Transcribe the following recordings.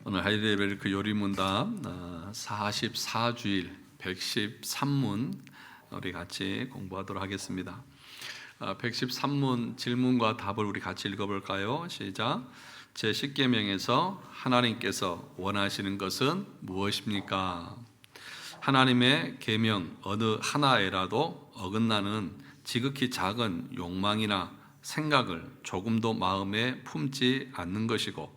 오늘 하이데벨크 요리문답 44주일 113문 우리 같이 공부하도록 하겠습니다. 113문 질문과 답을 우리 같이 읽어볼까요? 시작. 제10계명에서 하나님께서 원하시는 것은 무엇입니까? 하나님의 계명 어느 하나에라도 어긋나는 지극히 작은 욕망이나 생각을 조금도 마음에 품지 않는 것이고,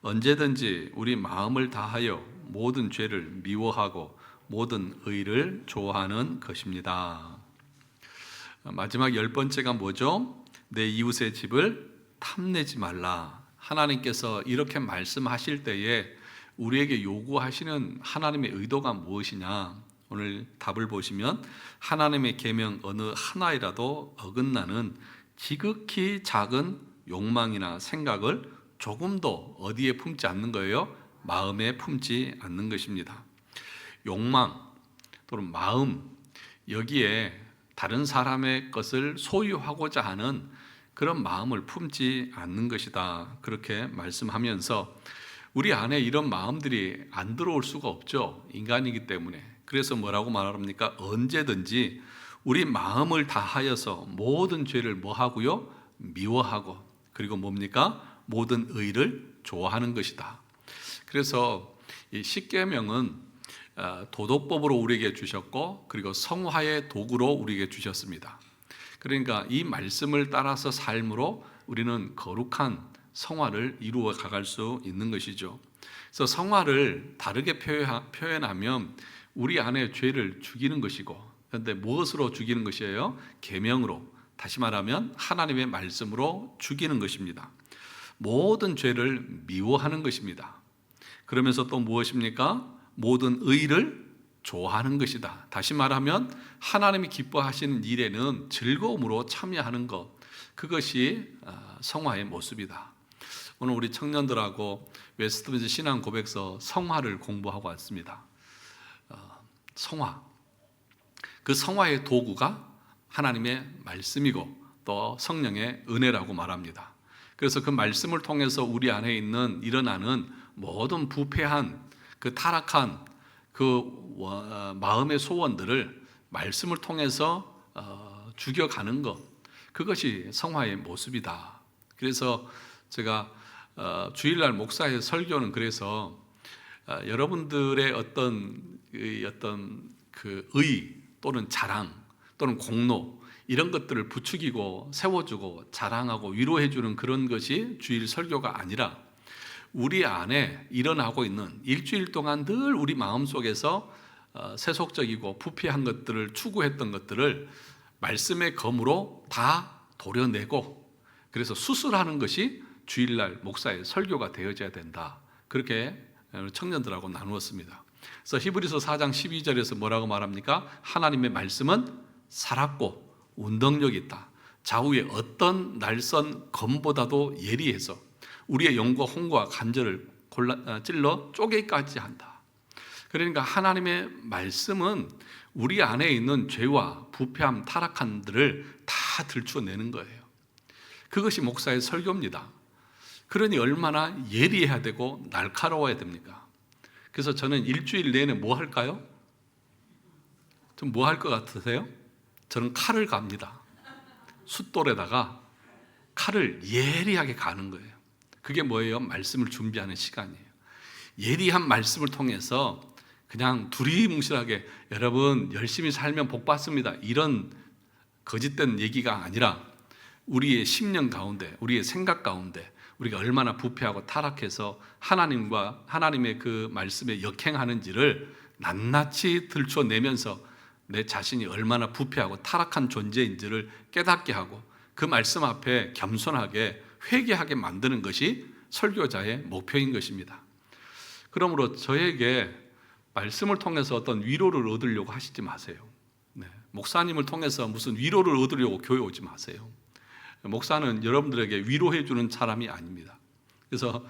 언제든지 우리 마음을 다하여 모든 죄를 미워하고 모든 의를 좋아하는 것입니다. 마지막 10번째가 뭐죠? 내 이웃의 집을 탐내지 말라. 하나님께서 이렇게 말씀하실 때에 우리에게 요구하시는 하나님의 의도가 무엇이냐? 오늘 답을 보시면 하나님의 계명 어느 하나이라도 어긋나는 지극히 작은 욕망이나 생각을 조금도 어디에 품지 않는 거예요? 마음에 품지 않는 것입니다. 욕망 또는 마음, 여기에 다른 사람의 것을 소유하고자 하는 그런 마음을 품지 않는 것이다. 그렇게 말씀하면서 우리 안에 이런 마음들이 안 들어올 수가 없죠. 인간이기 때문에. 그래서 뭐라고 말합니까? 언제든지 우리 마음을 다하여서 모든 죄를 뭐하고요? 미워하고, 그리고 뭡니까? 모든 의를 좋아하는 것이다. 그래서 이 십계명은 도덕법으로 우리에게 주셨고, 그리고 성화의 도구로 우리에게 주셨습니다. 그러니까 이 말씀을 따라서 삶으로 우리는 거룩한 성화를 이루어 가갈 수 있는 것이죠. 그래서 성화를 다르게 표현하면 우리 안에 죄를 죽이는 것이고, 그런데 무엇으로 죽이는 것이에요? 계명으로, 다시 말하면 하나님의 말씀으로 죽이는 것입니다. 모든 죄를 미워하는 것입니다. 그러면서 또 무엇입니까? 모든 의를 좋아하는 것이다. 다시 말하면 하나님이 기뻐하시는 일에는 즐거움으로 참여하는 것, 그것이 성화의 모습이다. 오늘 우리 청년들하고 웨스트민스터 신앙 고백서 성화를 공부하고 왔습니다. 성화, 그 성화의 도구가 하나님의 말씀이고 또 성령의 은혜라고 말합니다. 그래서 그 말씀을 통해서 우리 안에 일어나는 모든 부패한 그 타락한 그 마음의 소원들을 말씀을 통해서 죽여가는 것, 그것이 성화의 모습이다. 그래서 제가 주일날 목사의 설교는 그래서 여러분들의 어떤 그 의 또는 자랑 또는 공로, 이런 것들을 부추기고 세워주고 자랑하고 위로해주는 그런 것이 주일 설교가 아니라, 우리 안에 일어나고 있는 일주일 동안 늘 우리 마음속에서 세속적이고 부패한 것들을 추구했던 것들을 말씀의 검으로 다 도려내고, 그래서 수술하는 것이 주일날 목사의 설교가 되어져야 된다. 그렇게 청년들하고 나누었습니다. 그래서 히브리서 4장 12절에서 뭐라고 말합니까? 하나님의 말씀은 살았고 운동력이 있다. 좌우의 어떤 날선 검보다도 예리해서 우리의 영과 홍과 간절을 찔러 쪼개기까지 한다. 그러니까 하나님의 말씀은 우리 안에 있는 죄와 부패함, 타락함들을 다 들추어내는 거예요. 그것이 목사의 설교입니다. 그러니 얼마나 예리해야 되고 날카로워야 됩니까? 그래서 저는 일주일 내내 뭐 할까요? 좀 뭐 할 것 같으세요? 저는 칼을 갑니다. 숫돌에다가 칼을 예리하게 가는 거예요. 그게 뭐예요? 말씀을 준비하는 시간이에요. 예리한 말씀을 통해서 그냥 두리뭉실하게 여러분 열심히 살면 복 받습니다, 이런 거짓된 얘기가 아니라, 우리의 심령 가운데, 우리의 생각 가운데 우리가 얼마나 부패하고 타락해서 하나님의 그 말씀에 역행하는지를 낱낱이 들춰내면서 내 자신이 얼마나 부패하고 타락한 존재인지를 깨닫게 하고 그 말씀 앞에 겸손하게 회개하게 만드는 것이 설교자의 목표인 것입니다. 그러므로 저에게 말씀을 통해서 어떤 위로를 얻으려고 하시지 마세요. 목사님을 통해서 무슨 위로를 얻으려고 교회 오지 마세요. 목사는 여러분들에게 위로해 주는 사람이 아닙니다. 그래서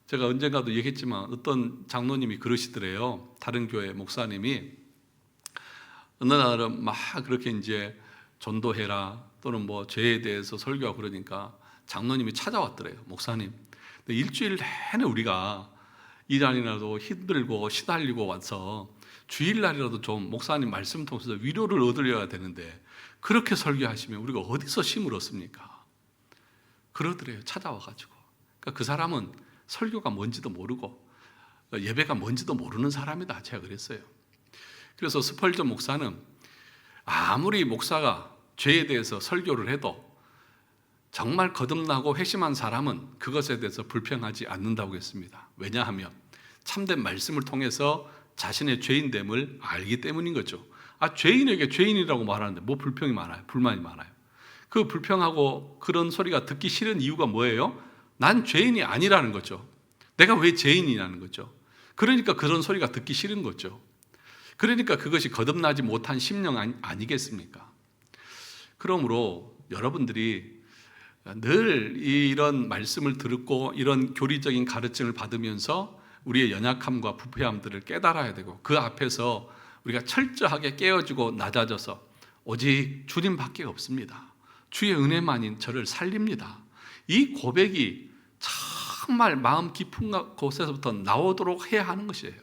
제가 언젠가도 얘기했지만 어떤 장로님이 그러시더래요. 다른 교회 목사님이 어느 날은 막 그렇게 이제 전도해라 또는 뭐 죄에 대해서 설교하고 그러니까 장로님이 찾아왔더래요. 목사님, 일주일 내내 우리가 이날이라도 힘들고 시달리고 와서 주일날이라도 좀 목사님 말씀 통해서 위로를 얻으려야 되는데 그렇게 설교하시면 우리가 어디서 힘을 얻습니까? 그러더래요. 찾아와가지고. 그러니까 그 사람은 설교가 뭔지도 모르고 예배가 뭔지도 모르는 사람이다, 제가 그랬어요. 그래서 스펄전 목사는 아무리 목사가 죄에 대해서 설교를 해도 정말 거듭나고 회심한 사람은 그것에 대해서 불평하지 않는다고 했습니다. 왜냐하면 참된 말씀을 통해서 자신의 죄인됨을 알기 때문인 거죠. 죄인에게 죄인이라고 말하는데 뭐 불평이 많아요? 불만이 많아요. 그 불평하고 그런 소리가 듣기 싫은 이유가 뭐예요? 난 죄인이 아니라는 거죠. 내가 왜 죄인이라는 거죠. 그러니까 그런 소리가 듣기 싫은 거죠. 그러니까 그것이 거듭나지 못한 심령 아니겠습니까? 그러므로 여러분들이 늘 이런 말씀을 듣고 이런 교리적인 가르침을 받으면서 우리의 연약함과 부패함들을 깨달아야 되고 그 앞에서 우리가 철저하게 깨어지고 낮아져서 오직 주님밖에 없습니다. 주의 은혜만이 저를 살립니다. 이 고백이 정말 마음 깊은 곳에서부터 나오도록 해야 하는 것이에요.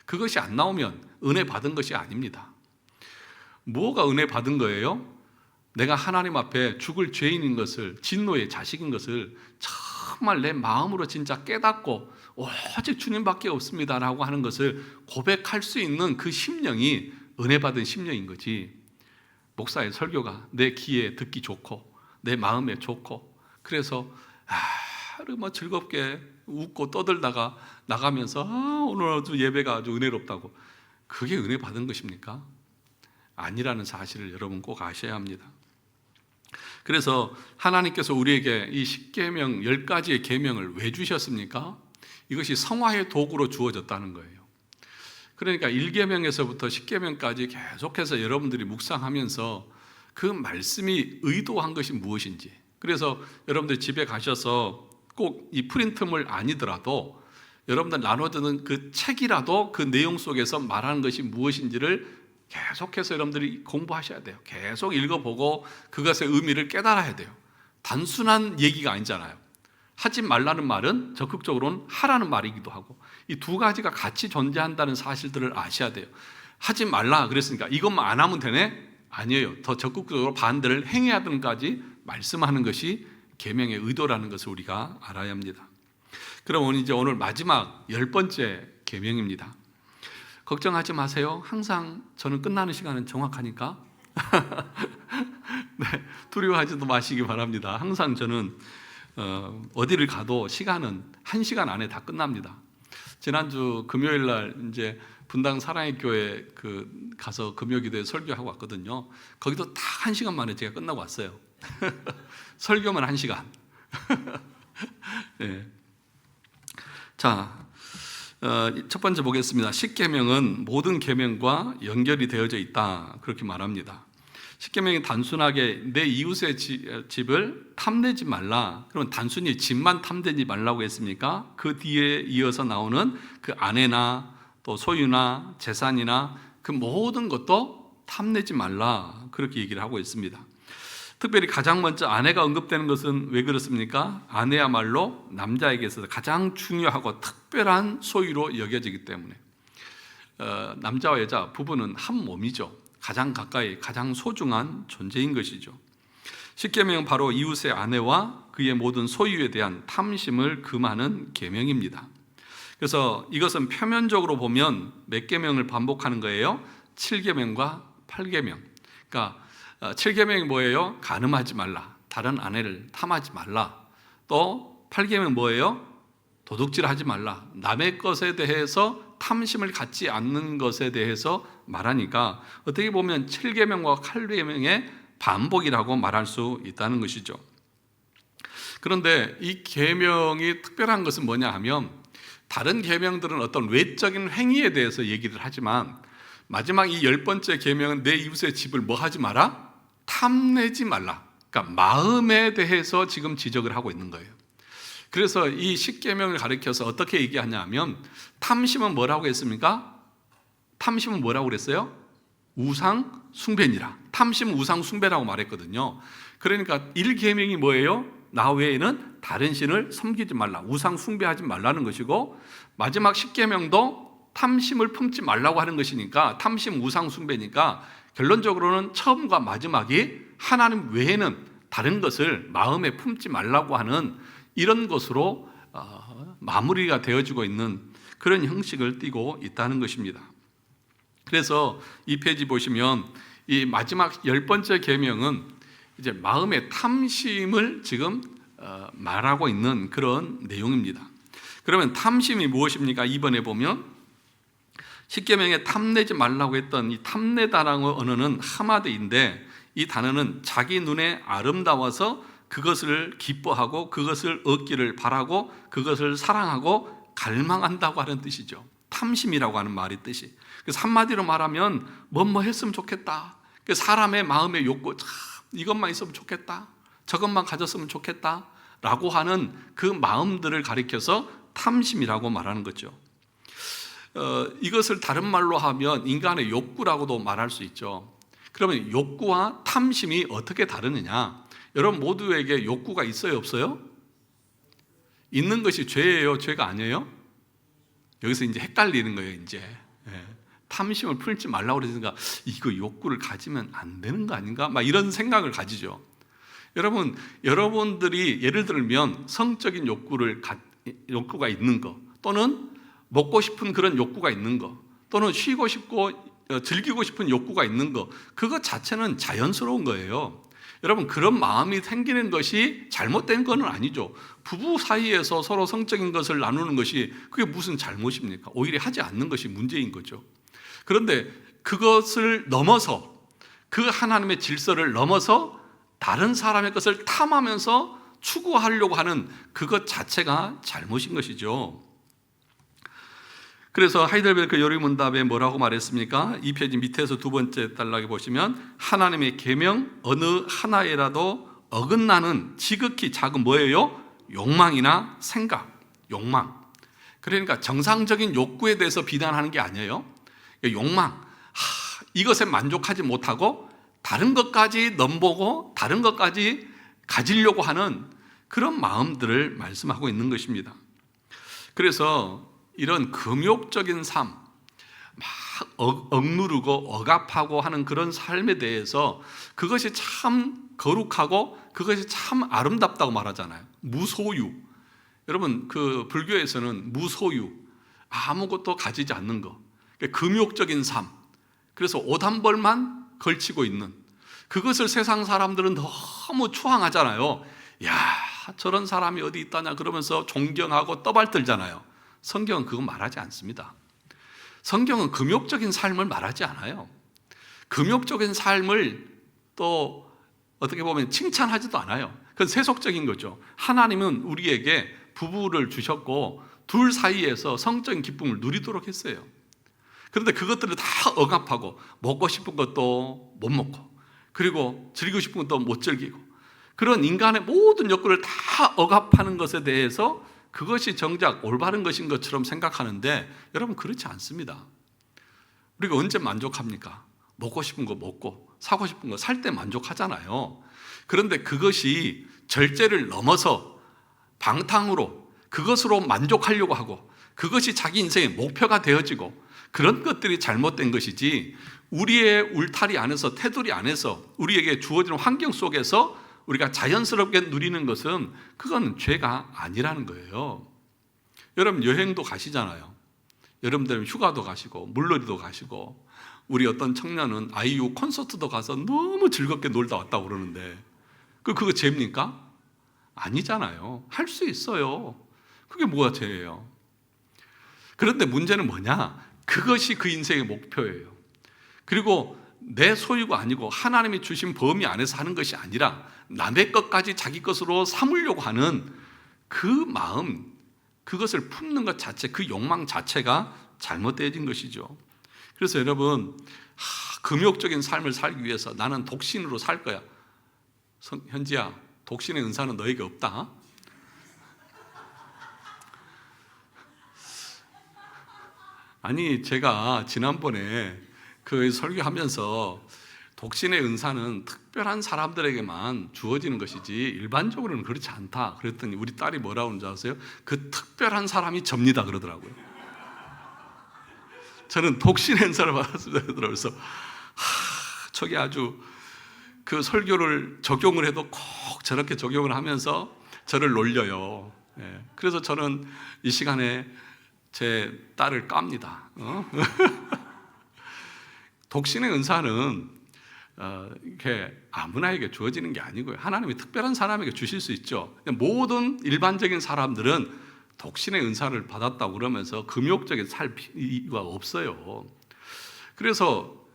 그것이 안 나오면 은혜 받은 것이 아닙니다. 뭐가 은혜 받은 거예요? 내가 하나님 앞에 죽을 죄인인 것을, 진노의 자식인 것을 정말 내 마음으로 진짜 깨닫고 오직 주님밖에 없습니다라고 하는 것을 고백할 수 있는 그 심령이 은혜 받은 심령인 거지. 목사의 설교가 내 귀에 듣기 좋고 내 마음에 좋고 그래서 뭐 즐겁게 웃고 떠들다가 나가면서 오늘 아주 예배가 아주 은혜롭다고, 그게 은혜 받은 것입니까? 아니라는 사실을 여러분 꼭 아셔야 합니다. 그래서 하나님께서 우리에게 이 10계명 10가지의 계명을 왜 주셨습니까? 이것이 성화의 도구로 주어졌다는 거예요. 그러니까 1계명에서부터 10계명까지 계속해서 여러분들이 묵상하면서 그 말씀이 의도한 것이 무엇인지, 그래서 여러분들 집에 가셔서 꼭 이 프린트물 아니더라도 여러분들 나눠드는 그 책이라도 그 내용 속에서 말하는 것이 무엇인지를 계속해서 여러분들이 공부하셔야 돼요. 계속 읽어보고 그것의 의미를 깨달아야 돼요. 단순한 얘기가 아니잖아요. 하지 말라는 말은 적극적으로는 하라는 말이기도 하고, 이 두 가지가 같이 존재한다는 사실들을 아셔야 돼요. 하지 말라 그랬으니까 이것만 안 하면 되네? 아니에요. 더 적극적으로 반대를 행해야 되는까지 말씀하는 것이 계명의 의도라는 것을 우리가 알아야 합니다. 그럼 이제 오늘 마지막 10번째 계명입니다. 걱정하지 마세요. 항상 저는 끝나는 시간은 정확하니까 네, 두려워하지도 마시기 바랍니다. 항상 저는 어디를 가도 시간은 1시간 안에 다 끝납니다. 지난주 금요일 날 이제 분당 사랑의 교회 가서 금요기도에 설교하고 왔거든요. 거기도 딱 1시간 만에 제가 끝나고 왔어요. 설교만 1시간. 네. 자, 첫 번째 보겠습니다. 10계명은 모든 계명과 연결이 되어져 있다, 그렇게 말합니다. 10계명이 단순하게 내 이웃의 집을 탐내지 말라, 그러면 단순히 집만 탐내지 말라고 했습니까? 그 뒤에 이어서 나오는 그 아내나 또 소유나 재산이나 그 모든 것도 탐내지 말라, 그렇게 얘기를 하고 있습니다. 특별히 가장 먼저 아내가 언급되는 것은 왜 그렇습니까? 아내야말로 남자에게 있어서 가장 중요하고 특별한 소유로 여겨지기 때문에 남자와 여자, 부부는 한 몸이죠. 가장 가까이, 가장 소중한 존재인 것이죠. 10계명은 바로 이웃의 아내와 그의 모든 소유에 대한 탐심을 금하는 계명입니다. 그래서 이것은 표면적으로 보면 몇 계명을 반복하는 거예요? 7계명과 8계명. 그러니까 7계명이 뭐예요? 간음하지 말라, 다른 아내를 탐하지 말라. 또 8계명 뭐예요? 도둑질하지 말라, 남의 것에 대해서 탐심을 갖지 않는 것에 대해서 말하니까 어떻게 보면 7계명과 8계명의 반복이라고 말할 수 있다는 것이죠. 그런데 이 계명이 특별한 것은 뭐냐 하면, 다른 계명들은 어떤 외적인 행위에 대해서 얘기를 하지만 마지막 이 10번째 계명은 내 이웃의 집을 뭐 하지 마라? 탐내지 말라. 그러니까 마음에 대해서 지금 지적을 하고 있는 거예요. 그래서 이 10계명을 가리켜서 어떻게 얘기하냐 하면, 탐심은 뭐라고 했습니까? 탐심은 뭐라고 그랬어요? 우상 숭배니라. 탐심은 우상 숭배라고 말했거든요. 그러니까 1계명이 뭐예요? 나 외에는 다른 신을 섬기지 말라, 우상 숭배하지 말라는 것이고, 마지막 10계명도 탐심을 품지 말라고 하는 것이니까, 탐심 우상 숭배니까 결론적으로는 처음과 마지막이 하나님 외에는 다른 것을 마음에 품지 말라고 하는 이런 것으로 마무리가 되어지고 있는 그런 형식을 띠고 있다는 것입니다. 그래서 이 페이지 보시면 이 마지막 10번째 계명은 이제 마음의 탐심을 지금 말하고 있는 그런 내용입니다. 그러면 탐심이 무엇입니까? 2번에 보면 10계명에 탐내지 말라고 했던 이 탐내다라는 언어는 하마드인데, 이 단어는 자기 눈에 아름다워서 그것을 기뻐하고 그것을 얻기를 바라고 그것을 사랑하고 갈망한다고 하는 뜻이죠. 탐심이라고 하는 말의 뜻이. 그래서 한마디로 말하면 뭐뭐 했으면 좋겠다, 사람의 마음의 욕구, 참 이것만 있으면 좋겠다, 저것만 가졌으면 좋겠다 라고 하는 그 마음들을 가리켜서 탐심이라고 말하는 거죠. 이것을 다른 말로 하면 인간의 욕구라고도 말할 수 있죠. 그러면 욕구와 탐심이 어떻게 다르느냐? 여러분 모두에게 욕구가 있어요, 없어요? 있는 것이 죄예요, 죄가 아니에요? 여기서 이제 헷갈리는 거예요. 이제 탐심을 풀지 말라고 그러니까 이거 욕구를 가지면 안 되는 거 아닌가? 막 이런 생각을 가지죠. 여러분들이 예를 들면 성적인 욕구가 있는 거, 또는 먹고 싶은 그런 욕구가 있는 거, 또는 쉬고 싶고 즐기고 싶은 욕구가 있는 거, 그것 자체는 자연스러운 거예요. 여러분 그런 마음이 생기는 것이 잘못된 건 아니죠. 부부 사이에서 서로 성적인 것을 나누는 것이 그게 무슨 잘못입니까? 오히려 하지 않는 것이 문제인 거죠. 그런데 그것을 넘어서, 그 하나님의 질서를 넘어서 다른 사람의 것을 탐하면서 추구하려고 하는 그것 자체가 잘못인 것이죠. 그래서 하이델베르크 요리문답에 뭐라고 말했습니까? 이 페이지 밑에서 두 번째 단락에 보시면 하나님의 계명 어느 하나에라도 어긋나는 지극히 작은 뭐예요? 욕망이나 생각, 욕망. 그러니까 정상적인 욕구에 대해서 비난하는 게 아니에요. 욕망, 이것에 만족하지 못하고 다른 것까지 넘보고 다른 것까지 가지려고 하는 그런 마음들을 말씀하고 있는 것입니다. 그래서 이런 금욕적인 삶, 막 억누르고 억압하고 하는 그런 삶에 대해서 그것이 참 거룩하고 그것이 참 아름답다고 말하잖아요. 무소유. 여러분 그 불교에서는 무소유, 아무것도 가지지 않는 거, 금욕적인 삶, 그래서 옷 한 벌만 걸치고 있는 그것을 세상 사람들은 너무 추앙하잖아요. 야, 저런 사람이 어디 있다냐 그러면서 존경하고 떠발들잖아요. 성경은 그거 말하지 않습니다. 성경은 금욕적인 삶을 말하지 않아요. 금욕적인 삶을 또 어떻게 보면 칭찬하지도 않아요. 그건 세속적인 거죠. 하나님은 우리에게 부부를 주셨고 둘 사이에서 성적인 기쁨을 누리도록 했어요. 그런데 그것들을 다 억압하고 먹고 싶은 것도 못 먹고, 그리고 즐기고 싶은 것도 못 즐기고, 그런 인간의 모든 욕구를 다 억압하는 것에 대해서 그것이 정작 올바른 것인 것처럼 생각하는데, 여러분 그렇지 않습니다. 우리가 언제 만족합니까? 먹고 싶은 거 먹고 사고 싶은 거 살 때 만족하잖아요. 그런데 그것이 절제를 넘어서 방탕으로 그것으로 만족하려고 하고 그것이 자기 인생의 목표가 되어지고, 그런 것들이 잘못된 것이지, 우리의 울타리 안에서, 테두리 안에서, 우리에게 주어지는 환경 속에서 우리가 자연스럽게 누리는 것은 그건 죄가 아니라는 거예요. 여러분 여행도 가시잖아요. 여러분들은 휴가도 가시고 물놀이도 가시고, 우리 어떤 청년은 아이유 콘서트도 가서 너무 즐겁게 놀다 왔다고 그러는데 그거 죄입니까? 아니잖아요. 할 수 있어요. 그게 뭐가 죄예요? 그런데 문제는 뭐냐? 그것이 그 인생의 목표예요. 그리고 내 소유가 아니고 하나님이 주신 범위 안에서 하는 것이 아니라 남의 것까지 자기 것으로 삼으려고 하는 그 마음, 그것을 품는 것 자체, 그 욕망 자체가 잘못되어진 것이죠. 그래서 여러분, 금욕적인 삶을 살기 위해서 나는 독신으로 살 거야. 현지야, 독신의 은사는 너에게 없다. 아니, 제가 지난번에 그 설교하면서 독신의 은사는 특별한 사람들에게만 주어지는 것이지 일반적으로는 그렇지 않다. 그랬더니 우리 딸이 뭐라고 하는지 아세요? 그 특별한 사람이 접니다 그러더라고요. 저는 독신의 은사를 받았습니다 그래서 저게 아주 그 설교를 적용을 해도 꼭 저렇게 적용을 하면서 저를 놀려요. 그래서 저는 이 시간에 제 딸을 깝니다. 독신의 은사는 이렇게 아무나에게 주어지는 게 아니고요. 하나님이 특별한 사람에게 주실 수 있죠. 모든 일반적인 사람들은 독신의 은사를 받았다고 그러면서 금욕적인 살 필요가 없어요. 그래서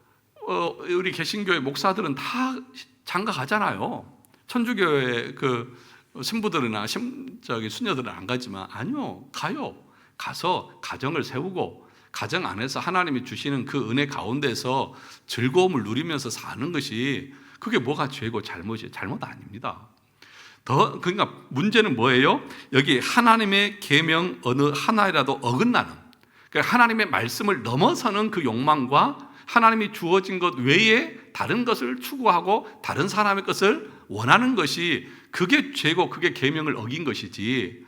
우리 개신교회 목사들은 다 장가 가잖아요. 천주교회 그 신부들이나 수녀들은 안 가지만 아니요, 가요. 가서 가정을 세우고 가정 안에서 하나님이 주시는 그 은혜 가운데서 즐거움을 누리면서 사는 것이 그게 뭐가 죄고 잘못이에요? 잘못 아닙니다. 그러니까 문제는 뭐예요? 여기 하나님의 계명 어느 하나라도 어긋나는, 그러니까 하나님의 말씀을 넘어서는 그 욕망과 하나님이 주어진 것 외에 다른 것을 추구하고 다른 사람의 것을 원하는 것이 그게 죄고 그게 계명을 어긴 것이지,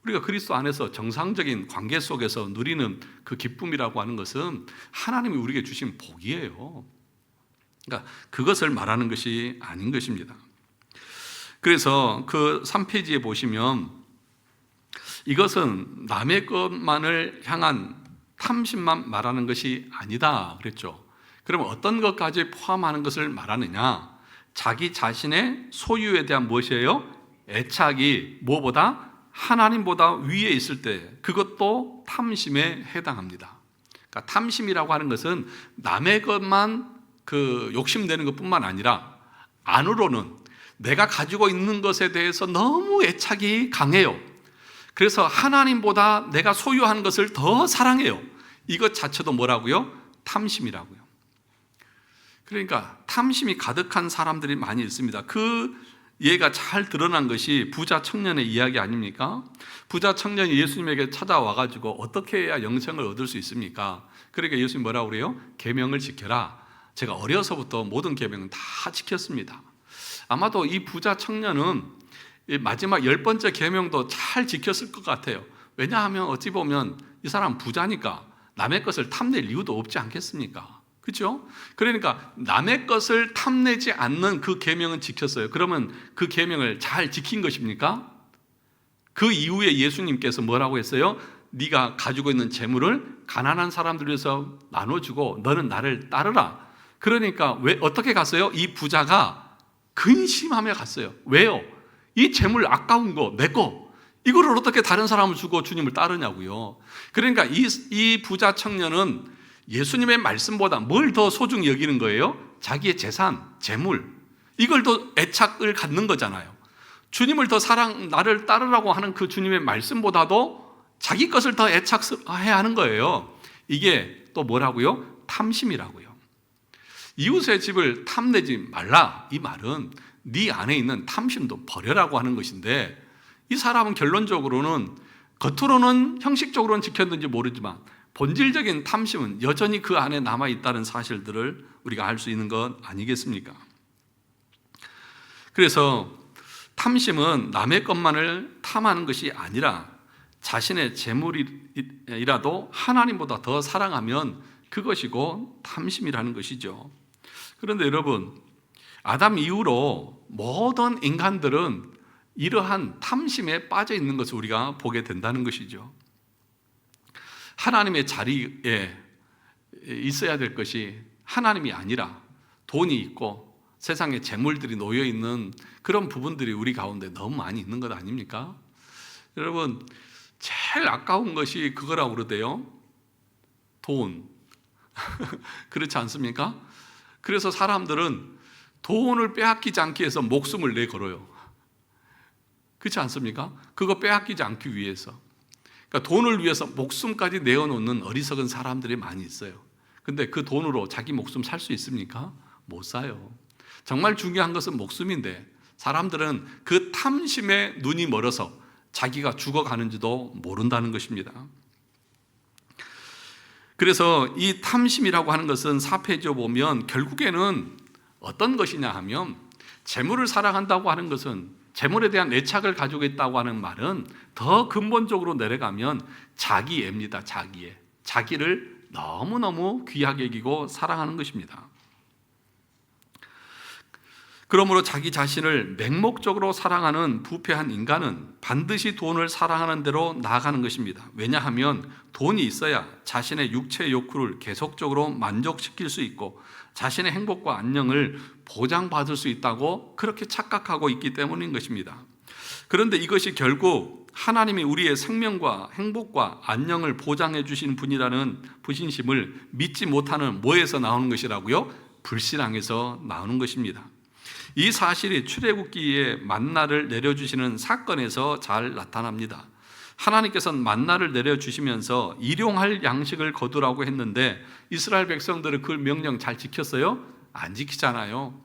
우리가 그리스도 안에서 정상적인 관계 속에서 누리는 그 기쁨이라고 하는 것은 하나님이 우리에게 주신 복이에요. 그러니까 그것을 말하는 것이 아닌 것입니다. 그래서 그 3페이지에 보시면 이것은 남의 것만을 향한 탐심만 말하는 것이 아니다 그랬죠. 그러면 어떤 것까지 포함하는 것을 말하느냐? 자기 자신의 소유에 대한 무엇이에요? 애착이 무엇보다? 하나님보다 위에 있을 때 그것도 탐심에 해당합니다. 그러니까 탐심이라고 하는 것은 남의 것만 그 욕심내는 것뿐만 아니라 안으로는 내가 가지고 있는 것에 대해서 너무 애착이 강해요. 그래서 하나님보다 내가 소유한 것을 더 사랑해요. 이것 자체도 뭐라고요? 탐심이라고요. 그러니까 탐심이 가득한 사람들이 많이 있습니다. 그 예가 잘 드러난 것이 부자 청년의 이야기 아닙니까? 부자 청년이 예수님에게 찾아와가지고 어떻게 해야 영생을 얻을 수 있습니까? 그러니까 예수님 뭐라고 그래요? 계명을 지켜라. 제가 어려서부터 모든 계명은 다 지켰습니다. 아마도 이 부자 청년은 마지막 10번째 계명도 잘 지켰을 것 같아요. 왜냐하면 어찌 보면 이 사람은 부자니까 남의 것을 탐낼 이유도 없지 않겠습니까? 그렇죠? 그러니까 남의 것을 탐내지 않는 그 계명은 지켰어요. 그러면 그 계명을 잘 지킨 것입니까? 그 이후에 예수님께서 뭐라고 했어요? 네가 가지고 있는 재물을 가난한 사람들 위해서 나눠주고 너는 나를 따르라. 그러니까 왜 어떻게 갔어요? 이 부자가 근심하며 갔어요. 왜요? 이 재물 아까운 거, 내 거, 이거를 어떻게 다른 사람을 주고 주님을 따르냐고요. 그러니까 이 부자 청년은 예수님의 말씀보다 뭘 더 소중히 여기는 거예요? 자기의 재산, 재물, 이걸 더 애착을 갖는 거잖아요. 주님을 더 나를 따르라고 하는 그 주님의 말씀보다도 자기 것을 더 애착해야 하는 거예요. 이게 또 뭐라고요? 탐심이라고요. 이웃의 집을 탐내지 말라, 이 말은 네 안에 있는 탐심도 버려라고 하는 것인데, 이 사람은 결론적으로는 겉으로는 형식적으로는 지켰는지 모르지만 본질적인 탐심은 여전히 그 안에 남아있다는 사실들을 우리가 알 수 있는 것 아니겠습니까? 그래서 탐심은 남의 것만을 탐하는 것이 아니라 자신의 재물이라도 하나님보다 더 사랑하면 그것이고 탐심이라는 것이죠. 그런데 여러분, 아담 이후로 모든 인간들은 이러한 탐심에 빠져 있는 것을 우리가 보게 된다는 것이죠. 하나님의 자리에 있어야 될 것이 하나님이 아니라 돈이 있고 세상에 재물들이 놓여 있는 그런 부분들이 우리 가운데 너무 많이 있는 것 아닙니까? 여러분, 제일 아까운 것이 그거라고 그러대요. 돈. 그렇지 않습니까? 그래서 사람들은 돈을 빼앗기지 않기 위해서 목숨을 내걸어요. 그렇지 않습니까? 그거 빼앗기지 않기 위해서. 그러니까 돈을 위해서 목숨까지 내어놓는 어리석은 사람들이 많이 있어요. 근데 그 돈으로 자기 목숨 살 수 있습니까? 못 사요. 정말 중요한 것은 목숨인데 사람들은 그 탐심에 눈이 멀어서 자기가 죽어가는지도 모른다는 것입니다. 그래서 이 탐심이라고 하는 것은 4페이지에 보면 결국에는 어떤 것이냐 하면, 재물을 사랑한다고 하는 것은, 재물에 대한 애착을 가지고 있다고 하는 말은 더 근본적으로 내려가면 자기애입니다. 자기애. 자기를 너무너무 귀하게 여기고 사랑하는 것입니다. 그러므로 자기 자신을 맹목적으로 사랑하는 부패한 인간은 반드시 돈을 사랑하는 대로 나아가는 것입니다. 왜냐하면 돈이 있어야 자신의 육체의 욕구를 계속적으로 만족시킬 수 있고 자신의 행복과 안녕을 보장받을 수 있다고 그렇게 착각하고 있기 때문인 것입니다. 그런데 이것이 결국 하나님이 우리의 생명과 행복과 안녕을 보장해 주시는 분이라는 부신심을 믿지 못하는 뭐에서 나오는 것이라고요? 불신앙에서 나오는 것입니다. 이 사실이 출애굽기에 만나를 내려주시는 사건에서 잘 나타납니다. 하나님께서는 만나를 내려주시면서 일용할 양식을 거두라고 했는데 이스라엘 백성들은 그 명령 잘 지켰어요? 안 지키잖아요.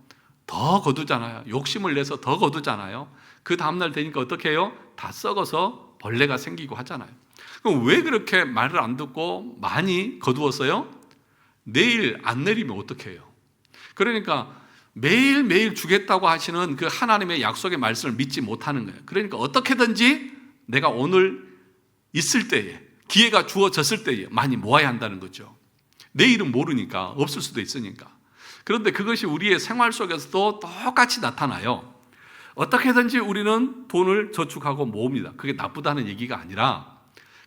더 거두잖아요. 욕심을 내서 더 거두잖아요. 그 다음날 되니까 어떻게 해요? 다 썩어서 벌레가 생기고 하잖아요. 그럼 왜 그렇게 말을 안 듣고 많이 거두었어요? 내일 안 내리면 어떻게 해요? 그러니까 매일매일 주겠다고 하시는 그 하나님의 약속의 말씀을 믿지 못하는 거예요. 그러니까 어떻게든지 내가 오늘 있을 때에, 기회가 주어졌을 때에 많이 모아야 한다는 거죠. 내일은 모르니까, 없을 수도 있으니까. 그런데 그것이 우리의 생활 속에서도 똑같이 나타나요. 어떻게든지 우리는 돈을 저축하고 모읍니다. 그게 나쁘다는 얘기가 아니라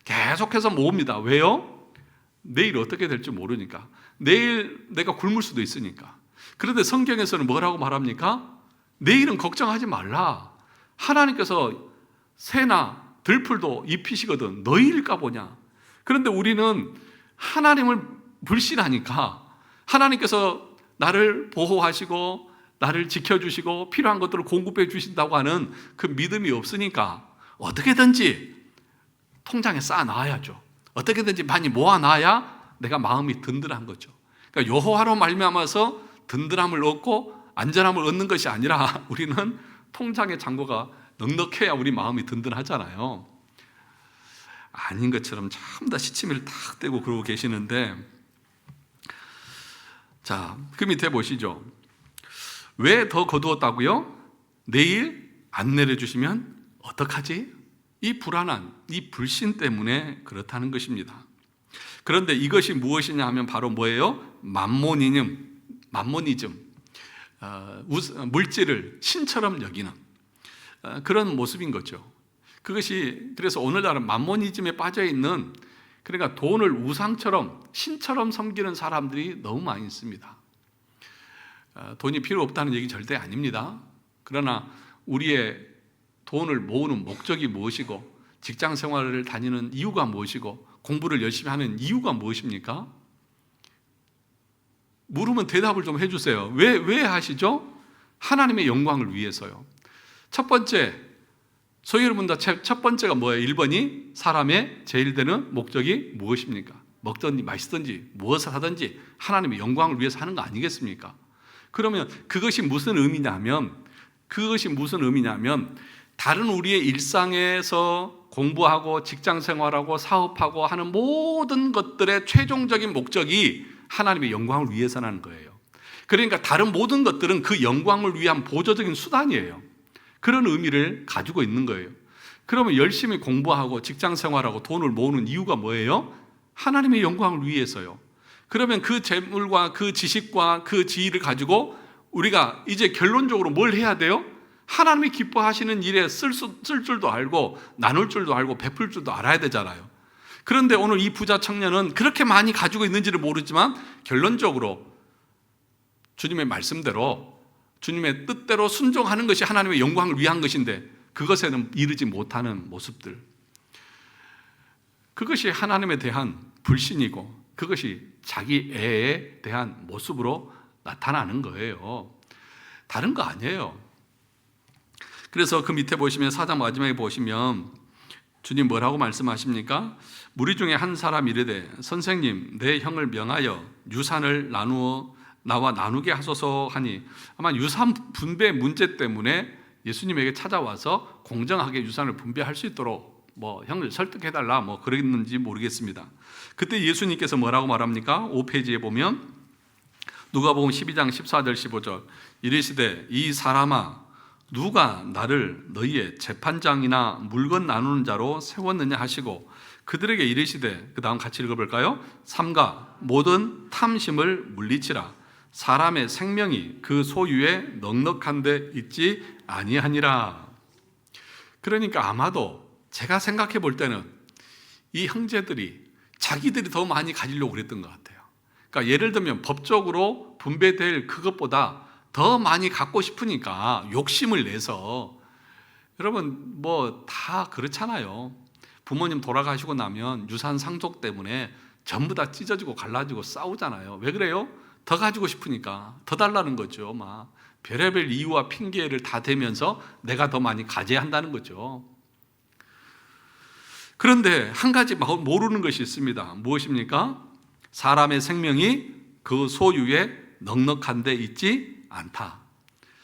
계속해서 모읍니다. 왜요? 내일 어떻게 될지 모르니까. 내일 내가 굶을 수도 있으니까. 그런데 성경에서는 뭐라고 말합니까? 내일은 걱정하지 말라. 하나님께서 새나 들풀도 입히시거든. 너희일까 보냐. 그런데 우리는 하나님을 불신하니까 하나님께서 나를 보호하시고 나를 지켜주시고 필요한 것들을 공급해 주신다고 하는 그 믿음이 없으니까 어떻게든지 통장에 쌓아놔야죠. 어떻게든지 많이 모아놔야 내가 마음이 든든한 거죠. 그러니까 여호와로 말미암아서 든든함을 얻고 안전함을 얻는 것이 아니라 우리는 통장의 잔고가 넉넉해야 우리 마음이 든든하잖아요. 아닌 것처럼 전부 다 시치미를 탁 떼고 그러고 계시는데, 자, 그 밑에 보시죠. 왜 더 거두었다고요? 내일 안 내려주시면 어떡하지? 이 불안한, 이 불신 때문에 그렇다는 것입니다. 그런데 이것이 무엇이냐 하면 바로 뭐예요? 만모니즘, 물질을 신처럼 여기는 그런 모습인 거죠. 그것이 그래서 오늘날은 만모니즘에 빠져 있는, 그러니까 돈을 우상처럼 신처럼 섬기는 사람들이 너무 많이 있습니다. 돈이 필요 없다는 얘기 절대 아닙니다. 그러나 우리의 돈을 모으는 목적이 무엇이고 직장 생활을 다니는 이유가 무엇이고 공부를 열심히 하는 이유가 무엇입니까? 물으면 대답을 좀 해주세요. 왜 하시죠? 하나님의 영광을 위해서요. 첫 번째, 소위 여러분들 첫 번째가 뭐예요? 1번이 사람의 제일 되는 목적이 무엇입니까? 먹든지 마시든지 무엇을 하든지 하나님의 영광을 위해서 하는 거 아니겠습니까? 그러면 그것이 무슨 의미냐면 다른 우리의 일상에서 공부하고 직장 생활하고 사업하고 하는 모든 것들의 최종적인 목적이 하나님의 영광을 위해서라는 거예요. 그러니까 다른 모든 것들은 그 영광을 위한 보조적인 수단이에요. 그런 의미를 가지고 있는 거예요. 그러면 열심히 공부하고 직장 생활하고 돈을 모으는 이유가 뭐예요? 하나님의 영광을 위해서요. 그러면 그 재물과 그 지식과 그 지위를 가지고 우리가 이제 결론적으로 뭘 해야 돼요? 하나님이 기뻐하시는 일에 쓸 줄도 알고 나눌 줄도 알고 베풀 줄도 알아야 되잖아요. 그런데 오늘 이 부자 청년은 그렇게 많이 가지고 있는지를 모르지만 결론적으로 주님의 말씀대로 주님의 뜻대로 순종하는 것이 하나님의 영광을 위한 것인데 그것에는 이르지 못하는 모습들, 그것이 하나님에 대한 불신이고 그것이 자기 애에 대한 모습으로 나타나는 거예요. 다른 거 아니에요. 그래서 그 밑에 보시면 4장 마지막에 보시면 주님 뭐라고 말씀하십니까? 무리 중에 한 사람이 이르되 선생님 내 형을 명하여 유산을 나와 나누게 하소서 하니, 아마 유산 분배 문제 때문에 예수님에게 찾아와서 공정하게 유산을 분배할 수 있도록 형을 설득해달라 그랬는지 모르겠습니다. 그때 예수님께서 뭐라고 말합니까? 5페이지에 보면 누가복음 12장 14절 15절 이르시되 이 사람아 누가 나를 너희의 재판장이나 물건 나누는 자로 세웠느냐 하시고 그들에게 이르시되, 그 다음 같이 읽어볼까요? 삼가 모든 탐심을 물리치라. 사람의 생명이 그 소유에 넉넉한 데 있지 아니하니라. 그러니까 아마도 제가 생각해 볼 때는 이 형제들이 자기들이 더 많이 가지려고 그랬던 것 같아요. 그러니까 예를 들면 법적으로 분배될 그것보다 더 많이 갖고 싶으니까 욕심을 내서, 여러분 뭐 다 그렇잖아요. 부모님 돌아가시고 나면 유산 상속 때문에 전부 다 찢어지고 갈라지고 싸우잖아요. 왜 그래요? 더 가지고 싶으니까 더 달라는 거죠. 막 별의별 이유와 핑계를 다 대면서 내가 더 많이 가져야 한다는 거죠. 그런데 한 가지 모르는 것이 있습니다. 무엇입니까? 사람의 생명이 그 소유에 넉넉한 데 있지 않다.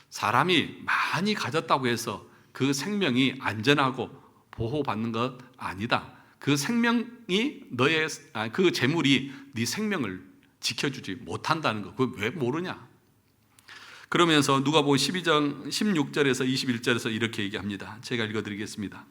사람이 많이 가졌다고 해서 그 생명이 안전하고 보호받는 것 아니다. 그 생명이 그 재물이 네 생명을 지켜주지 못한다는 거. 그걸 왜 모르냐? 그러면서 누가복음 12장 16절에서 21절에서 이렇게 얘기합니다. 제가 읽어드리겠습니다.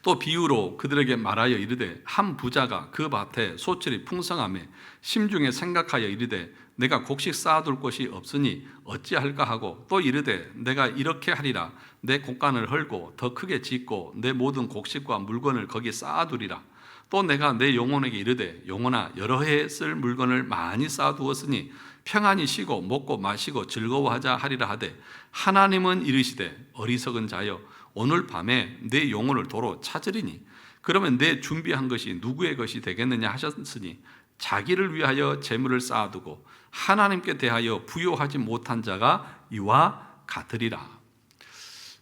또 비유로 그들에게 말하여 이르되 한 부자가 그 밭에 소출이 풍성하매 심중에 생각하여 이르되 내가 곡식 쌓아둘 곳이 없으니 어찌할까 하고 또 이르되 내가 이렇게 하리라. 내 곡간을 헐고 더 크게 짓고 내 모든 곡식과 물건을 거기 쌓아두리라. 또 내가 내 영혼에게 이르되 영혼아 여러 해 쓸 물건을 많이 쌓아두었으니 평안히 쉬고 먹고 마시고 즐거워하자 하리라 하되 하나님은 이르시되 어리석은 자여 오늘 밤에 내 영혼을 도로 찾으리니 그러면 내 준비한 것이 누구의 것이 되겠느냐 하셨으니 자기를 위하여 재물을 쌓아두고 하나님께 대하여 부요하지 못한 자가 이와 같으리라.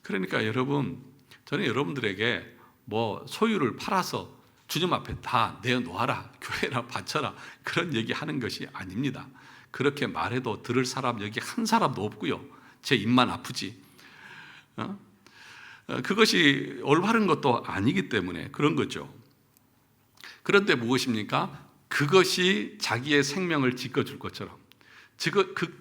그러니까 여러분, 저는 여러분들에게 뭐 소유를 팔아서 주님 앞에 다 내놓아라, 교회나 바쳐라 그런 얘기하는 것이 아닙니다. 그렇게 말해도 들을 사람 여기 한 사람도 없고요. 제 입만 아프지. 그것이 올바른 것도 아니기 때문에 그런 거죠. 그런데 무엇입니까? 그것이 자기의 생명을 지켜줄 것처럼,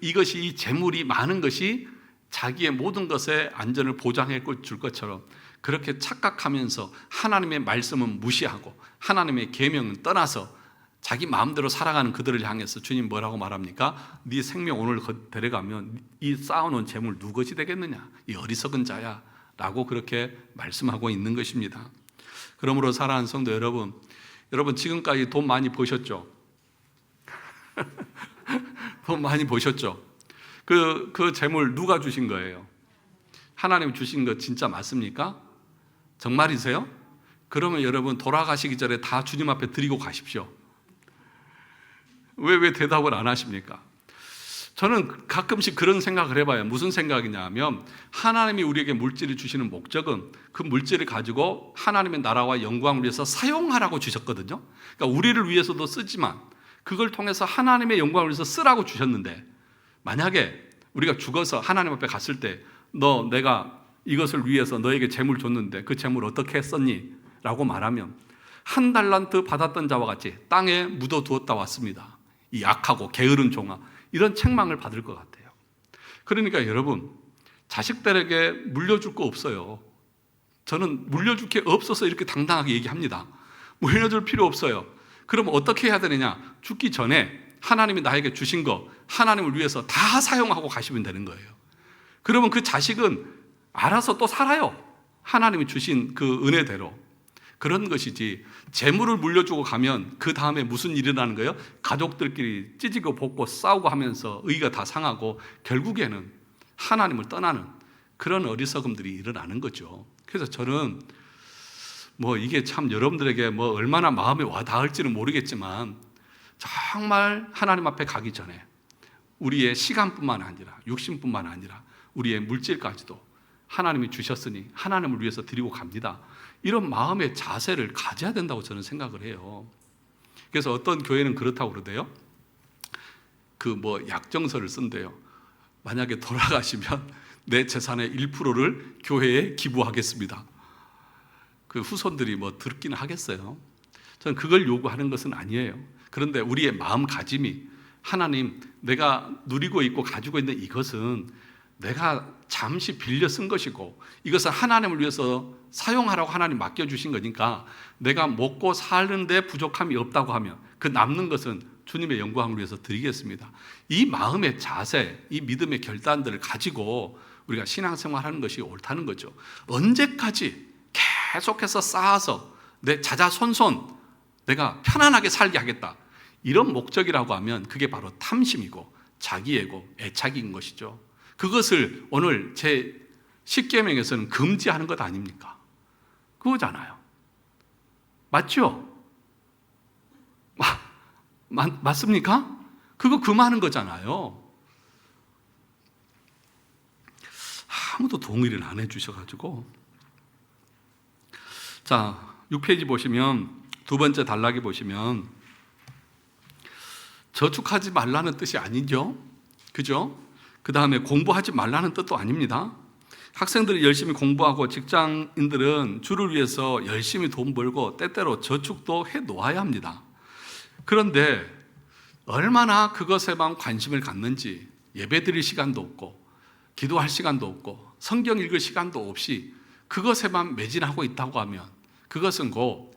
이것이 이 재물이 많은 것이 자기의 모든 것의 안전을 보장해 줄 것처럼 그렇게 착각하면서 하나님의 말씀은 무시하고 하나님의 계명은 떠나서 자기 마음대로 살아가는 그들을 향해서 주님 뭐라고 말합니까? 네 생명 오늘 데려가면 이 쌓아놓은 재물 누구 것이 되겠느냐? 이 어리석은 자야 라고 그렇게 말씀하고 있는 것입니다. 그러므로 사랑하는 성도 여러분, 지금까지 돈 많이 버셨죠? 돈 많이 버셨죠? 그 재물 누가 주신 거예요? 하나님 주신 거 진짜 맞습니까? 정말이세요? 그러면 여러분 돌아가시기 전에 다 주님 앞에 드리고 가십시오. 왜 대답을 안 하십니까? 저는 가끔씩 그런 생각을 해봐요. 무슨 생각이냐 하면 하나님이 우리에게 물질을 주시는 목적은 그 물질을 가지고 하나님의 나라와 영광을 위해서 사용하라고 주셨거든요. 그러니까 우리를 위해서도 쓰지만 그걸 통해서 하나님의 영광을 위해서 쓰라고 주셨는데, 만약에 우리가 죽어서 하나님 앞에 갔을 때 내가 이것을 위해서 너에게 재물 줬는데 그 재물 어떻게 썼니? 라고 말하면 한 달란트 받았던 자와 같이 땅에 묻어두었다 왔습니다. 이 악하고 게으른 종아, 이런 책망을 받을 것 같아요. 그러니까 여러분, 자식들에게 물려줄 거 없어요. 저는 물려줄 게 없어서 이렇게 당당하게 얘기합니다. 물려줄 필요 없어요. 그럼 어떻게 해야 되느냐? 죽기 전에 하나님이 나에게 주신 거 하나님을 위해서 다 사용하고 가시면 되는 거예요. 그러면 그 자식은 알아서 또 살아요. 하나님이 주신 그 은혜대로. 그런 것이지, 재물을 물려주고 가면 그 다음에 무슨 일이 일어나는 거예요? 가족들끼리 찢고 볶고 싸우고 하면서 의가 다 상하고 결국에는 하나님을 떠나는 그런 어리석음들이 일어나는 거죠. 그래서 저는 이게 참 여러분들에게 얼마나 마음에 와닿을지는 모르겠지만 정말 하나님 앞에 가기 전에 우리의 시간뿐만 아니라 육신뿐만 아니라 우리의 물질까지도 하나님이 주셨으니 하나님을 위해서 드리고 갑니다. 이런 마음의 자세를 가져야 된다고 저는 생각을 해요. 그래서 어떤 교회는 그렇다고 그러대요. 약정서를 쓴대요. 만약에 돌아가시면 내 재산의 1%를 교회에 기부하겠습니다. 그 후손들이 듣기는 하겠어요. 저는 그걸 요구하는 것은 아니에요. 그런데 우리의 마음가짐이 하나님, 내가 누리고 있고 가지고 있는 이것은 내가 잠시 빌려 쓴 것이고 이것을 하나님을 위해서 사용하라고 하나님 맡겨주신 거니까 내가 먹고 사는데 부족함이 없다고 하면 그 남는 것은 주님의 영광을 위해서 드리겠습니다. 이 마음의 자세, 이 믿음의 결단들을 가지고 우리가 신앙생활하는 것이 옳다는 거죠. 언제까지 계속해서 쌓아서 내 자자손손 내가 편안하게 살게 하겠다, 이런 목적이라고 하면 그게 바로 탐심이고 자기애고 애착인 것이죠. 그것을 오늘 제 10계명에서는 금지하는 것 아닙니까? 그거잖아요. 맞죠? 맞습니까? 그거 금하는 거잖아요. 아무도 동의를 안 해주셔가지고. 자, 6페이지 보시면 두 번째 단락에 보시면 저축하지 말라는 뜻이 아니죠. 그죠? 그 다음에 공부하지 말라는 뜻도 아닙니다. 학생들이 열심히 공부하고 직장인들은 주를 위해서 열심히 돈 벌고 때때로 저축도 해 놓아야 합니다. 그런데 얼마나 그것에만 관심을 갖는지 예배 드릴 시간도 없고 기도할 시간도 없고 성경 읽을 시간도 없이 그것에만 매진하고 있다고 하면 그것은 곧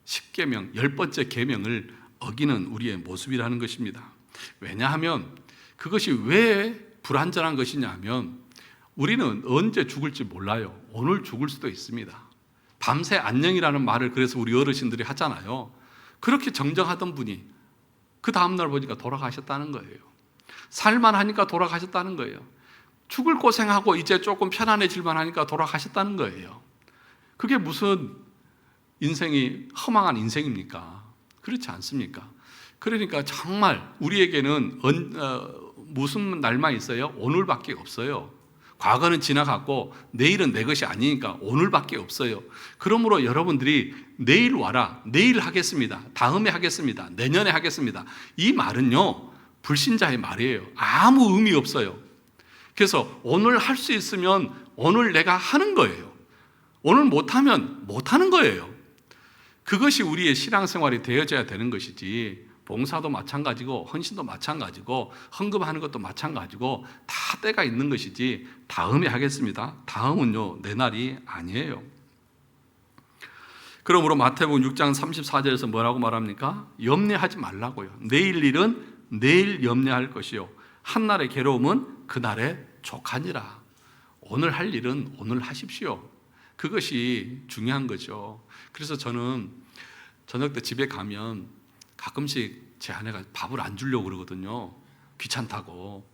10계명, 10번째 계명을 어기는 우리의 모습이라는 것입니다. 왜냐하면 그것이 왜 불완전한 것이냐 하면 우리는 언제 죽을지 몰라요. 오늘 죽을 수도 있습니다. 밤새 안녕이라는 말을 그래서 우리 어르신들이 하잖아요. 그렇게 정정하던 분이 그 다음날 보니까 돌아가셨다는 거예요. 살만하니까 돌아가셨다는 거예요. 죽을 고생하고 이제 조금 편안해질만 하니까 돌아가셨다는 거예요. 그게 무슨 인생이 허망한 인생입니까? 그렇지 않습니까? 그러니까 정말 우리에게는 무슨 날만 있어요? 오늘밖에 없어요. 과거는 지나갔고 내일은 내 것이 아니니까 오늘밖에 없어요. 그러므로 여러분들이 내일 와라, 내일 하겠습니다, 다음에 하겠습니다, 내년에 하겠습니다, 이 말은요 불신자의 말이에요. 아무 의미 없어요. 그래서 오늘 할 수 있으면 오늘 내가 하는 거예요. 오늘 못하면 못하는 거예요. 그것이 우리의 신앙생활이 되어져야 되는 것이지, 봉사도 마찬가지고 헌신도 마찬가지고 헌금하는 것도 마찬가지고 다 때가 있는 것이지 다음에 하겠습니다, 다음은요 내 날이 아니에요. 그러므로 마태복음 6장 34절에서 뭐라고 말합니까? 염려하지 말라고요. 내일 일은 내일 염려할 것이요 한날의 괴로움은 그날의 족하니라. 오늘 할 일은 오늘 하십시오. 그것이 중요한 거죠. 그래서 저는 저녁 때 집에 가면 가끔씩 제 아내가 밥을 안 주려고 그러거든요. 귀찮다고,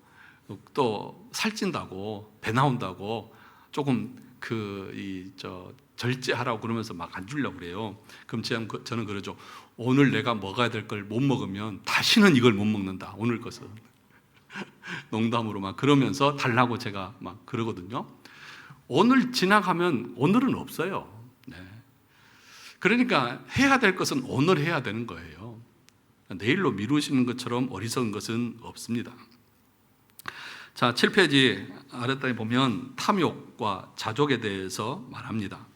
또 살찐다고, 배 나온다고 조금 절제하라고 그러면서 막 안 주려고 그래요. 그럼 저는 그러죠. 오늘 내가 먹어야 될 걸 못 먹으면 다시는 이걸 못 먹는다, 오늘 것은. 농담으로 막 그러면서 달라고 제가 막 그러거든요. 오늘 지나가면 오늘은 없어요. 네. 그러니까 해야 될 것은 오늘 해야 되는 거예요. 내일로 미루시는 것처럼 어리석은 것은 없습니다. 자, 7페이지 아랫단에 보면 탐욕과 자족에 대해서 말합니다.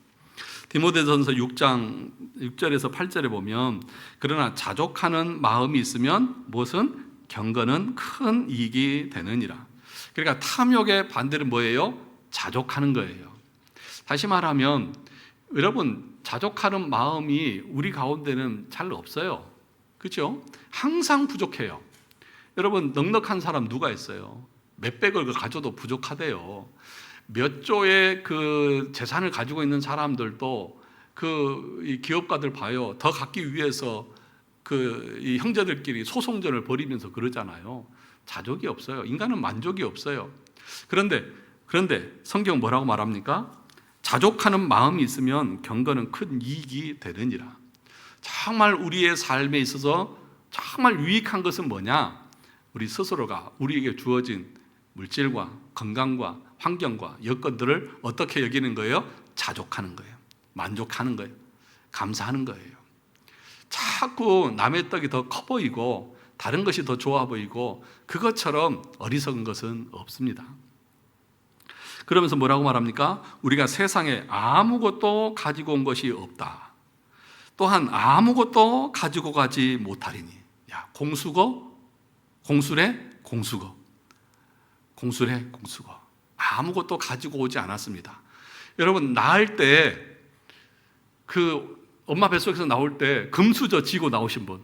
디모데전서 6장 6절에서 8절에 보면 그러나 자족하는 마음이 있으면 무엇은 경건은 큰 이익이 되느니라. 그러니까 탐욕의 반대는 뭐예요? 자족하는 거예요. 다시 말하면 여러분, 자족하는 마음이 우리 가운데는 잘 없어요. 그렇죠? 항상 부족해요. 여러분, 넉넉한 사람 누가 있어요? 몇백을 가져도 부족하대요. 몇 조의 그 재산을 가지고 있는 사람들도 이 기업가들 봐요. 더 갖기 위해서 이 형제들끼리 소송전을 벌이면서 그러잖아요. 자족이 없어요. 인간은 만족이 없어요. 그런데 성경 뭐라고 말합니까? 자족하는 마음이 있으면 경건은 큰 이익이 되느니라. 정말 우리의 삶에 있어서 정말 유익한 것은 뭐냐? 우리 스스로가 우리에게 주어진 물질과 건강과 환경과 여건들을 어떻게 여기는 거예요? 자족하는 거예요. 만족하는 거예요. 감사하는 거예요. 자꾸 남의 떡이 더 커 보이고 다른 것이 더 좋아 보이고 그것처럼 어리석은 것은 없습니다. 그러면서 뭐라고 말합니까? 우리가 세상에 아무것도 가지고 온 것이 없다. 또한 아무것도 가지고 가지 못하리니. 야, 공수고 공수래 공수거. 공수래 공수거. 아무것도 가지고 오지 않았습니다. 여러분, 낳을 때 그 엄마 뱃속에서 나올 때 금수저 지고 나오신 분,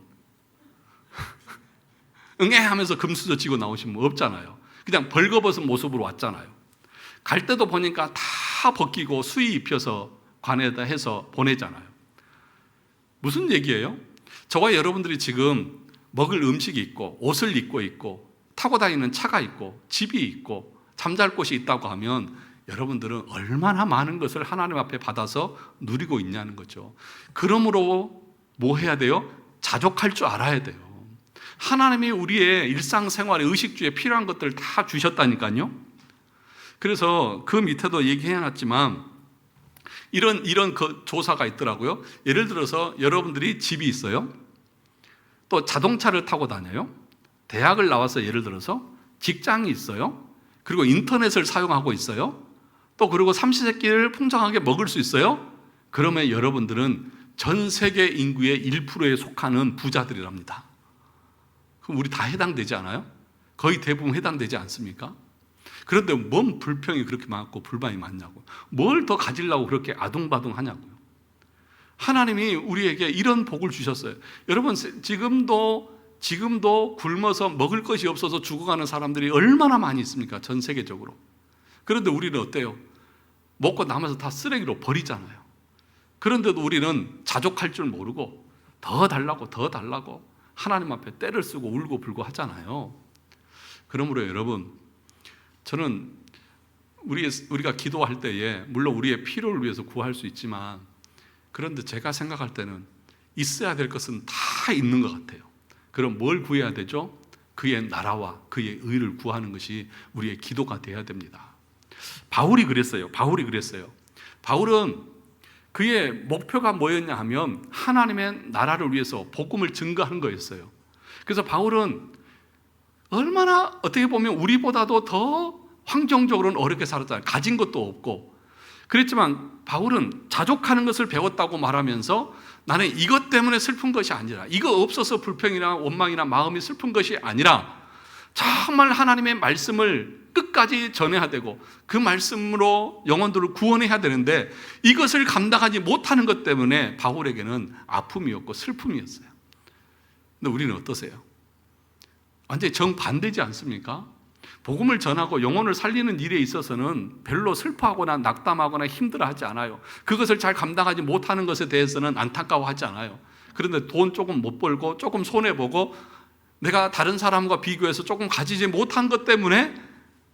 응애 하면서 금수저 지고 나오신 분 없잖아요. 그냥 벌거벗은 모습으로 왔잖아요. 갈 때도 보니까 다 벗기고 수의 입혀서 관에다 해서 보내잖아요. 무슨 얘기예요? 저와 여러분들이 지금 먹을 음식이 있고 옷을 입고 있고 타고 다니는 차가 있고 집이 있고 잠잘 곳이 있다고 하면 여러분들은 얼마나 많은 것을 하나님 앞에 받아서 누리고 있냐는 거죠. 그러므로 뭐 해야 돼요? 자족할 줄 알아야 돼요. 하나님이 우리의 일상생활에 의식주에 필요한 것들을 다 주셨다니까요. 그래서 그 밑에도 얘기해놨지만 이런 그 조사가 있더라고요. 예를 들어서 여러분들이 집이 있어요. 또 자동차를 타고 다녀요. 대학을 나와서 예를 들어서 직장이 있어요. 그리고 인터넷을 사용하고 있어요. 또 그리고 삼시세끼를 풍성하게 먹을 수 있어요. 그러면 여러분들은 전 세계 인구의 1%에 속하는 부자들이랍니다. 그럼 우리 다 해당되지 않아요? 거의 대부분 해당되지 않습니까? 그런데 뭔 불평이 그렇게 많고 불만이 많냐고. 뭘 더 가지려고 그렇게 아둥바둥 하냐고요. 하나님이 우리에게 이런 복을 주셨어요. 여러분, 지금도 굶어서 먹을 것이 없어서 죽어가는 사람들이 얼마나 많이 있습니까? 전 세계적으로. 그런데 우리는 어때요? 먹고 남아서 다 쓰레기로 버리잖아요. 그런데도 우리는 자족할 줄 모르고 더 달라고 하나님 앞에 떼를 쓰고 울고 불고 하잖아요. 그러므로 여러분, 저는 우리가 기도할 때에 물론 우리의 필요를 위해서 구할 수 있지만, 그런데 제가 생각할 때는 있어야 될 것은 다 있는 것 같아요. 그럼 뭘 구해야 되죠? 그의 나라와 그의 의를 구하는 것이 우리의 기도가 되어야 됩니다. 바울이 그랬어요. 바울은 그의 목표가 뭐였냐 하면 하나님의 나라를 위해서 복음을 증거하는 거였어요. 그래서 바울은 얼마나 어떻게 보면 우리보다도 더 환경적으로는 어렵게 살았잖아요. 가진 것도 없고. 그랬지만 바울은 자족하는 것을 배웠다고 말하면서 나는 이것 때문에 슬픈 것이 아니라, 이거 없어서 불평이나 원망이나 마음이 슬픈 것이 아니라 정말 하나님의 말씀을 끝까지 전해야 되고 그 말씀으로 영혼들을 구원해야 되는데 이것을 감당하지 못하는 것 때문에 바울에게는 아픔이었고 슬픔이었어요. 근데 우리는 어떠세요? 완전히 정반대지 않습니까? 복음을 전하고 영혼을 살리는 일에 있어서는 별로 슬퍼하거나 낙담하거나 힘들어하지 않아요. 그것을 잘 감당하지 못하는 것에 대해서는 안타까워하지 않아요. 그런데 돈 조금 못 벌고 조금 손해보고 내가 다른 사람과 비교해서 조금 가지지 못한 것 때문에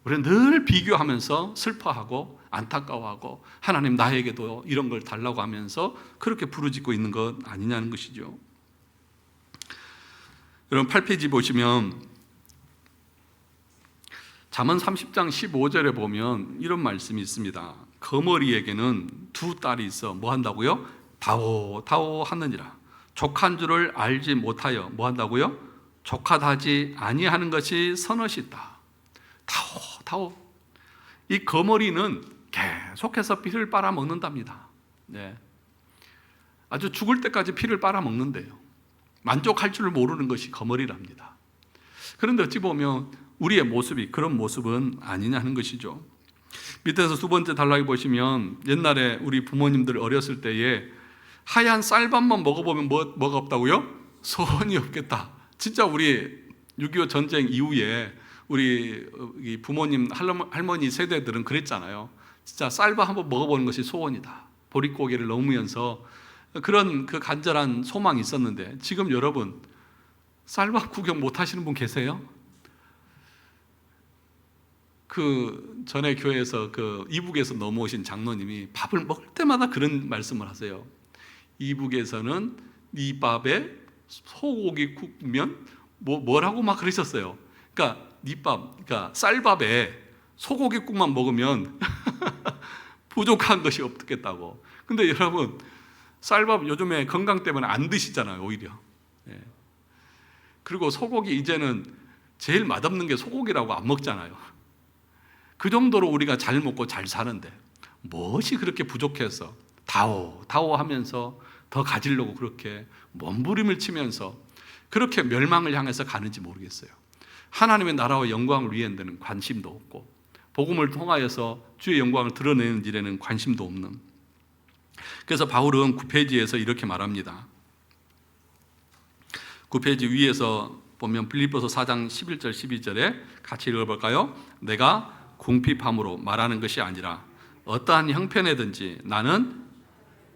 우리는 늘 비교하면서 슬퍼하고 안타까워하고 하나님 나에게도 이런 걸 달라고 하면서 그렇게 부르짖고 있는 것 아니냐는 것이죠. 여러분 8페이지 보시면 잠언 30장 15절에 보면 이런 말씀이 있습니다. 거머리에게는 두 딸이 있어 뭐 한다고요? 다오 하느니라. 족한 줄을 알지 못하여 뭐 한다고요? 족하다지 아니하는 것이 선엇이다. 다오. 이 거머리는 계속해서 피를 빨아먹는답니다. 네. 아주 죽을 때까지 피를 빨아먹는데요. 만족할 줄 모르는 것이 거머리랍니다. 그런데 어찌 보면 우리의 모습이 그런 모습은 아니냐는 것이죠. 밑에서 두 번째 단락에 보시면 옛날에 우리 부모님들 어렸을 때에 하얀 쌀밥만 먹어보면 뭐가 없다고요? 소원이 없겠다. 진짜 우리 6.25 전쟁 이후에 우리 부모님 할머니 세대들은 그랬잖아요. 진짜 쌀밥 한번 먹어보는 것이 소원이다. 보릿고개를 넘으면서 그런 그 간절한 소망이 있었는데 지금 여러분 쌀밥 구경 못 하시는 분 계세요? 그 전에 교회에서 그 이북에서 넘어오신 장로님이 밥을 먹을 때마다 그런 말씀을 하세요. 이북에서는 이 밥에 소고기 굽면 뭐라고 막 그러셨어요. 그러니까 그러니까 쌀밥에 소고기국만 먹으면 부족한 것이 없겠다고. 근데 여러분 쌀밥 요즘에 건강 때문에 안 드시잖아요, 오히려. 예. 그리고 소고기 이제는 제일 맛없는 게 소고기라고 안 먹잖아요. 그 정도로 우리가 잘 먹고 잘 사는데 무엇이 그렇게 부족해서 다오 하면서 더 가지려고 그렇게 몸부림을 치면서 그렇게 멸망을 향해서 가는지 모르겠어요. 하나님의 나라와 영광을 위한 데는 관심도 없고, 복음을 통하여서 주의 영광을 드러내는 일에는 관심도 없는. 그래서 바울은 9페이지에서 이렇게 말합니다. 9페이지 위에서 보면 빌립보서 4장 11절 12절에 같이 읽어볼까요? 내가 궁핍함으로 말하는 것이 아니라 어떠한 형편에든지 나는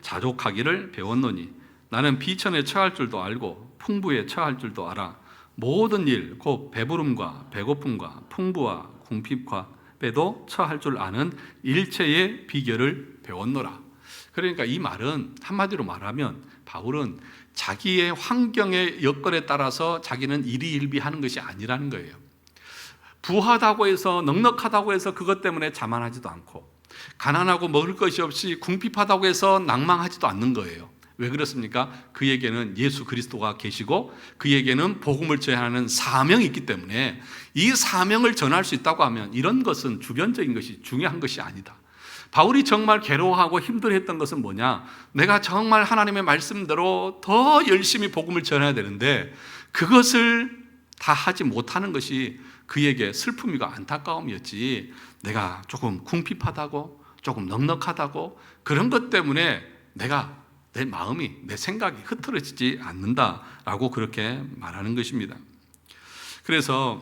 자족하기를 배웠노니 나는 비천에 처할 줄도 알고 풍부에 처할 줄도 알아. 모든 일 곧 배부름과 배고픔과 풍부와 궁핍과에도 처할 줄 아는 일체의 비결을 배웠노라. 그러니까 이 말은 한마디로 말하면 바울은 자기의 환경의 여건에 따라서 자기는 일희일비하는 것이 아니라는 거예요. 부하다고 해서 넉넉하다고 해서 그것 때문에 자만하지도 않고, 가난하고 먹을 것이 없이 궁핍하다고 해서 낭망하지도 않는 거예요. 왜 그렇습니까? 그에게는 예수 그리스도가 계시고 그에게는 복음을 전하는 사명이 있기 때문에 이 사명을 전할 수 있다고 하면 이런 것은 주변적인 것이 중요한 것이 아니다. 바울이 정말 괴로워하고 힘들어했던 것은 뭐냐? 내가 정말 하나님의 말씀대로 더 열심히 복음을 전해야 되는데 그것을 다 하지 못하는 것이 그에게 슬픔이고 안타까움이었지, 내가 조금 궁핍하다고 조금 넉넉하다고 그런 것 때문에 내 마음이, 내 생각이 흐트러지지 않는다라고 그렇게 말하는 것입니다. 그래서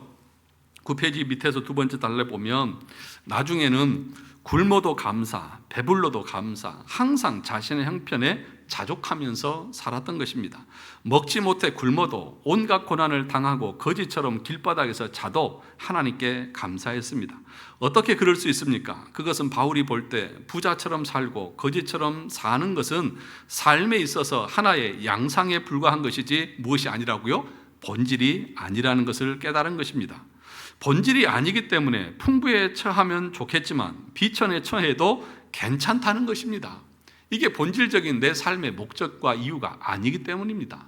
9페이지 밑에서 두 번째 달래 보면 나중에는 굶어도 감사, 배불러도 감사, 항상 자신의 형편에 자족하면서 살았던 것입니다. 먹지 못해 굶어도 온갖 고난을 당하고 거지처럼 길바닥에서 자도 하나님께 감사했습니다. 어떻게 그럴 수 있습니까? 그것은 바울이 볼 때 부자처럼 살고 거지처럼 사는 것은 삶에 있어서 하나의 양상에 불과한 것이지 무엇이 아니라고요? 본질이 아니라는 것을 깨달은 것입니다. 본질이 아니기 때문에 풍부에 처하면 좋겠지만 비천에 처해도 괜찮다는 것입니다. 이게 본질적인 내 삶의 목적과 이유가 아니기 때문입니다.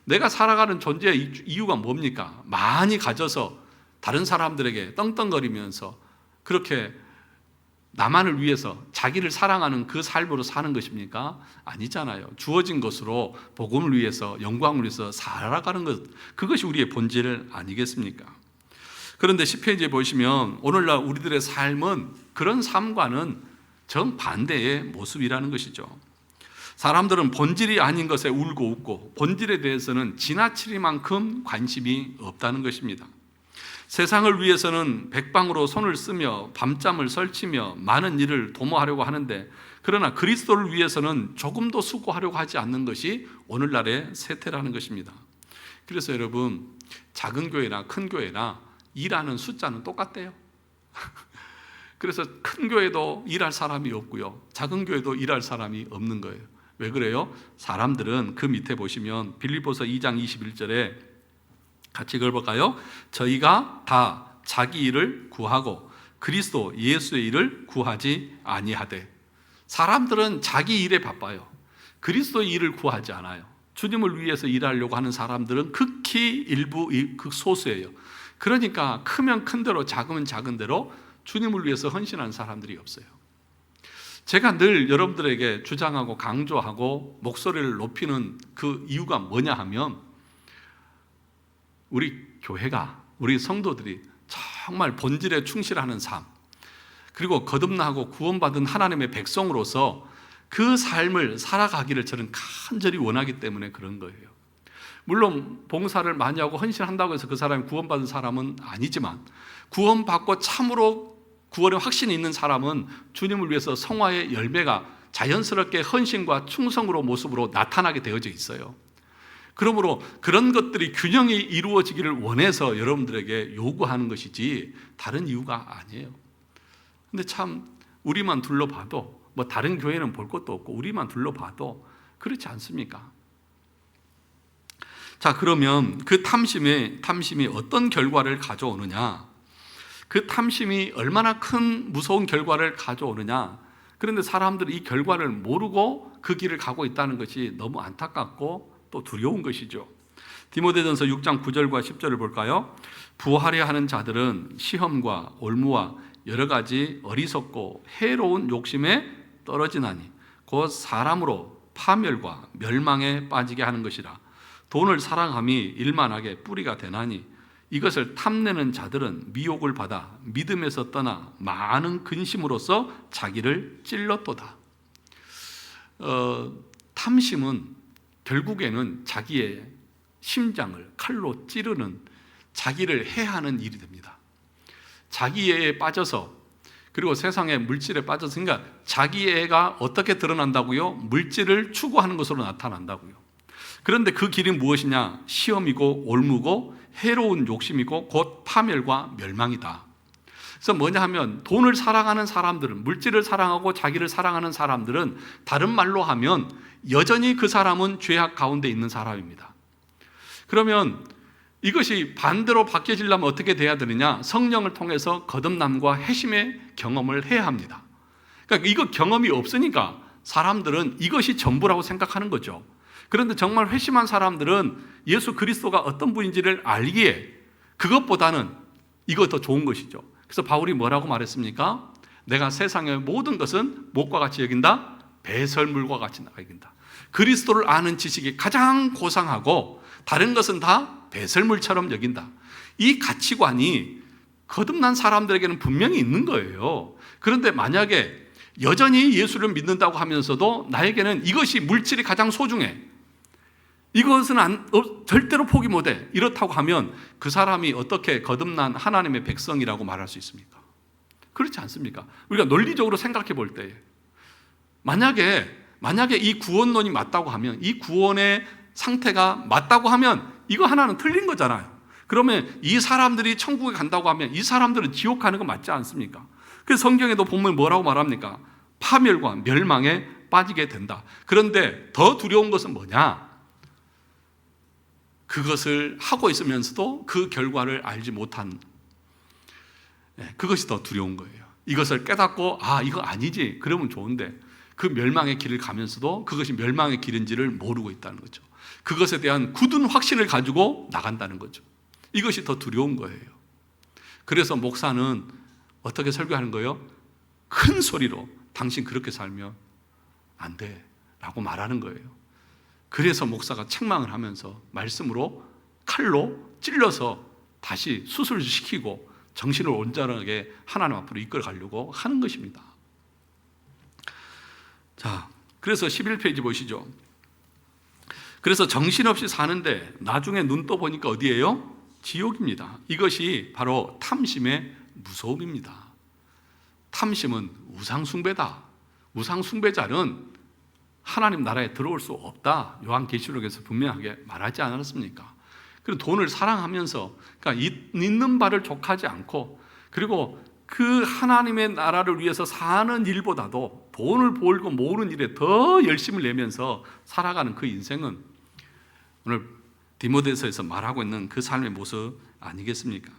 내가 살아가는 존재의 이유가 뭡니까? 많이 가져서 다른 사람들에게 떵떵거리면서 그렇게 나만을 위해서 자기를 사랑하는 그 삶으로 사는 것입니까? 아니잖아요. 주어진 것으로 복음을 위해서, 영광을 위해서 살아가는 것, 그것이 우리의 본질 아니겠습니까? 그런데 10페이지에 보시면 오늘날 우리들의 삶은 그런 삶과는 정반대의 모습이라는 것이죠. 사람들은 본질이 아닌 것에 울고 웃고 본질에 대해서는 지나치리만큼 관심이 없다는 것입니다. 세상을 위해서는 백방으로 손을 쓰며 밤잠을 설치며 많은 일을 도모하려고 하는데, 그러나 그리스도를 위해서는 조금도 수고하려고 하지 않는 것이 오늘날의 세태라는 것입니다. 그래서 여러분, 작은 교회나 큰 교회나 일하는 숫자는 똑같대요. 그래서 큰 교회도 일할 사람이 없고요, 작은 교회도 일할 사람이 없는 거예요. 왜 그래요? 사람들은 그 밑에 보시면 빌립보서 2장 21절에 같이 읽어볼까요? 저희가 다 자기 일을 구하고 그리스도 예수의 일을 구하지 아니하되. 사람들은 자기 일에 바빠요. 그리스도의 일을 구하지 않아요. 주님을 위해서 일하려고 하는 사람들은 극히 일부, 극소수예요. 그러니까 크면 큰 대로 작으면 작은 대로 주님을 위해서 헌신하는 사람들이 없어요. 제가 늘 여러분들에게 주장하고 강조하고 목소리를 높이는 그 이유가 뭐냐 하면, 우리 교회가, 우리 성도들이 정말 본질에 충실하는 삶, 그리고 거듭나고 구원받은 하나님의 백성으로서 그 삶을 살아가기를 저는 간절히 원하기 때문에 그런 거예요. 물론 봉사를 많이 하고 헌신한다고 해서 그 사람이 구원받은 사람은 아니지만, 구원받고 참으로 구원의 확신이 있는 사람은 주님을 위해서 성화의 열매가 자연스럽게 헌신과 충성으로 모습으로 나타나게 되어져 있어요. 그러므로 그런 것들이 균형이 이루어지기를 원해서 여러분들에게 요구하는 것이지 다른 이유가 아니에요. 근데 참 우리만 둘러봐도, 뭐 다른 교회는 볼 것도 없고 우리만 둘러봐도 그렇지 않습니까? 자, 그러면 그 탐심이 어떤 결과를 가져오느냐? 그 탐심이 얼마나 큰 무서운 결과를 가져오느냐? 그런데 사람들이 이 결과를 모르고 그 길을 가고 있다는 것이 너무 안타깝고 또 두려운 것이죠. 디모데전서 6장 9절과 10절을 볼까요? 부하려 하는 자들은 시험과 올무와 여러 가지 어리석고 해로운 욕심에 떨어지나니 곧 사람으로 파멸과 멸망에 빠지게 하는 것이라. 돈을 사랑함이 일만하게 뿌리가 되나니 이것을 탐내는 자들은 미혹을 받아 믿음에서 떠나 많은 근심으로써 자기를 찔렀도다. 탐심은 결국에는 자기의 심장을 칼로 찌르는, 자기를 해하는 일이 됩니다. 자기애에 빠져서, 그리고 세상의 물질에 빠졌으니까 자기애가 어떻게 드러난다고요? 물질을 추구하는 것으로 나타난다고요. 그런데 그 길이 무엇이냐? 시험이고 올무고 해로운 욕심이고 곧 파멸과 멸망이다. 그래서 뭐냐 하면, 돈을 사랑하는 사람들은, 물질을 사랑하고 자기를 사랑하는 사람들은, 다른 말로 하면 여전히 그 사람은 죄악 가운데 있는 사람입니다. 그러면 이것이 반대로 바뀌어지려면 어떻게 돼야 되느냐? 성령을 통해서 거듭남과 회심의 경험을 해야 합니다. 그러니까 이거 경험이 없으니까 사람들은 이것이 전부라고 생각하는 거죠. 그런데 정말 회심한 사람들은 예수 그리스도가 어떤 분인지를 알기에 그것보다는 이거 더 좋은 것이죠. 그래서 바울이 뭐라고 말했습니까? 내가 세상의 모든 것은 무엇과 같이 여긴다? 배설물과 같이 여긴다. 그리스도를 아는 지식이 가장 고상하고 다른 것은 다 배설물처럼 여긴다. 이 가치관이 거듭난 사람들에게는 분명히 있는 거예요. 그런데 만약에 여전히 예수를 믿는다고 하면서도 나에게는 이것이 물질이 가장 소중해, 이것은 절대로 포기 못해, 이렇다고 하면 그 사람이 어떻게 거듭난 하나님의 백성이라고 말할 수 있습니까? 그렇지 않습니까? 우리가 논리적으로 생각해 볼 때에 만약에 이 구원론이 맞다고 하면, 이 구원의 상태가 맞다고 하면 이거 하나는 틀린 거잖아요. 그러면 이 사람들이 천국에 간다고 하면 이 사람들은 지옥 가는 거 맞지 않습니까? 그래서 성경에도 보면 뭐라고 말합니까? 파멸과 멸망에 빠지게 된다. 그런데 더 두려운 것은 뭐냐? 그것을 하고 있으면서도 그 결과를 알지 못한, 그것이 더 두려운 거예요. 이것을 깨닫고 이거 아니지, 그러면 좋은데 그 멸망의 길을 가면서도 그것이 멸망의 길인지를 모르고 있다는 거죠. 그것에 대한 굳은 확신을 가지고 나간다는 거죠. 이것이 더 두려운 거예요. 그래서 목사는 어떻게 설교하는 거예요? 큰 소리로 당신 그렇게 살면 안 돼 라고 말하는 거예요. 그래서 목사가 책망을 하면서 말씀으로, 칼로 찔러서 다시 수술시키고 정신을 온전하게 하나님 앞으로 이끌어 가려고 하는 것입니다. 자, 그래서 11페이지 보시죠. 그래서 정신없이 사는데 나중에 눈 떠 보니까 어디예요? 지옥입니다. 이것이 바로 탐심의 무서움입니다. 탐심은 우상숭배다. 우상숭배자는 하나님 나라에 들어올 수 없다. 요한계시록에서 분명하게 말하지 않았습니까? 그리고 돈을 사랑하면서, 그러니까 있는 바를 족하지 않고, 그리고 그 하나님의 나라를 위해서 사는 일보다도 돈을 벌고 모으는 일에 더 열심을 내면서 살아가는 그 인생은 오늘 디모데서에서 말하고 있는 그 삶의 모습 아니겠습니까?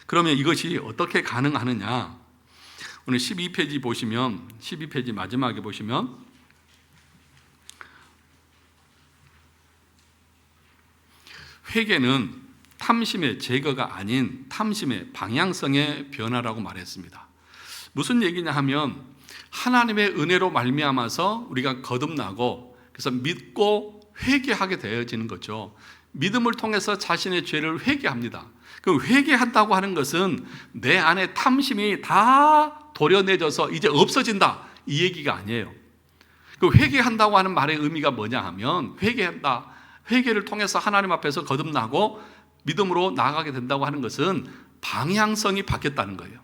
그러면 이것이 어떻게 가능하느냐? 오늘 12페이지 보시면, 12페이지 마지막에 보시면 회개는 탐심의 제거가 아닌 탐심의 방향성의 변화라고 말했습니다. 무슨 얘기냐 하면, 하나님의 은혜로 말미암아서 우리가 거듭나고 그래서 믿고 회개하게 되어지는 거죠. 믿음을 통해서 자신의 죄를 회개합니다. 그 회개한다고 하는 것은 내 안에 탐심이 다 도려내져서 이제 없어진다, 이 얘기가 아니에요. 그 회개한다고 하는 말의 의미가 뭐냐 하면, 회개한다, 회개를 통해서 하나님 앞에서 거듭나고 믿음으로 나아가게 된다고 하는 것은 방향성이 바뀌었다는 거예요.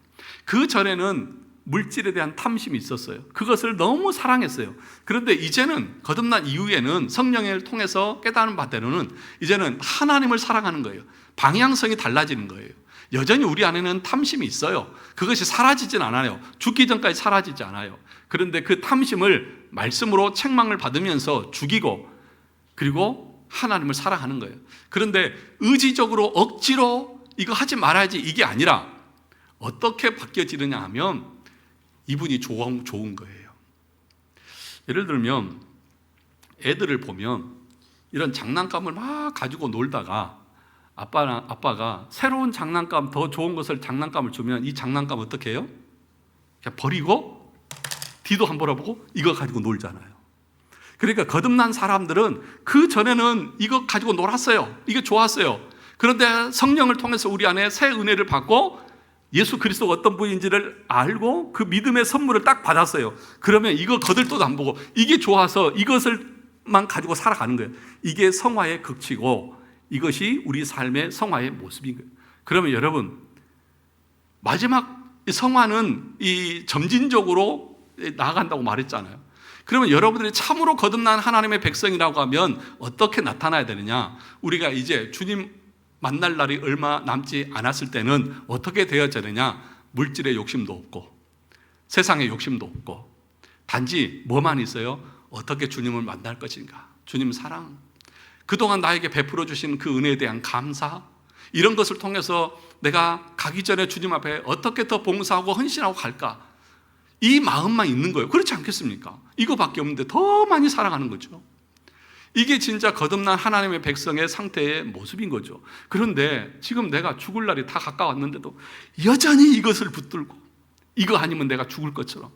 그 전에는 물질에 대한 탐심이 있었어요. 그것을 너무 사랑했어요. 그런데 이제는, 거듭난 이후에는 성령을 통해서 깨달은 바대로는 이제는 하나님을 사랑하는 거예요. 방향성이 달라지는 거예요. 여전히 우리 안에는 탐심이 있어요. 그것이 사라지진 않아요. 죽기 전까지 사라지지 않아요. 그런데 그 탐심을 말씀으로 책망을 받으면서 죽이고, 그리고 하나님을 사랑하는 거예요. 그런데 의지적으로 억지로 이거 하지 말아야지, 이게 아니라 어떻게 바뀌어지느냐 하면 이분이 좋은 거예요. 예를 들면 애들을 보면 이런 장난감을 막 가지고 놀다가 아빠가 새로운 장난감, 더 좋은 것을 장난감을 주면 이 장난감 어떻게 해요? 그냥 버리고 뒤도 안 돌아보고 이거 가지고 놀잖아요. 그러니까 거듭난 사람들은 그 전에는 이거 가지고 놀았어요. 이게 좋았어요. 그런데 성령을 통해서 우리 안에 새 은혜를 받고 예수 그리스도가 어떤 분인지를 알고 그 믿음의 선물을 딱 받았어요. 그러면 이거 거들떠도 안 보고 이게 좋아서 이것을만 가지고 살아가는 거예요. 이게 성화의 극치고 이것이 우리 삶의 성화의 모습인 거예요. 그러면 여러분, 마지막 성화는 이 점진적으로 나아간다고 말했잖아요. 그러면 여러분들이 참으로 거듭난 하나님의 백성이라고 하면 어떻게 나타나야 되느냐? 우리가 이제 주님 만날 날이 얼마 남지 않았을 때는 어떻게 되어지느냐? 물질의 욕심도 없고 세상의 욕심도 없고 단지 뭐만 있어요? 어떻게 주님을 만날 것인가? 주님 사랑, 그동안 나에게 베풀어 주신 그 은혜에 대한 감사, 이런 것을 통해서 내가 가기 전에 주님 앞에 어떻게 더 봉사하고 헌신하고 갈까? 이 마음만 있는 거예요. 그렇지 않겠습니까? 이거밖에 없는데 더 많이 살아가는 거죠. 이게 진짜 거듭난 하나님의 백성의 상태의 모습인 거죠. 그런데 지금 내가 죽을 날이 다 가까웠는데도 여전히 이것을 붙들고, 이거 아니면 내가 죽을 것처럼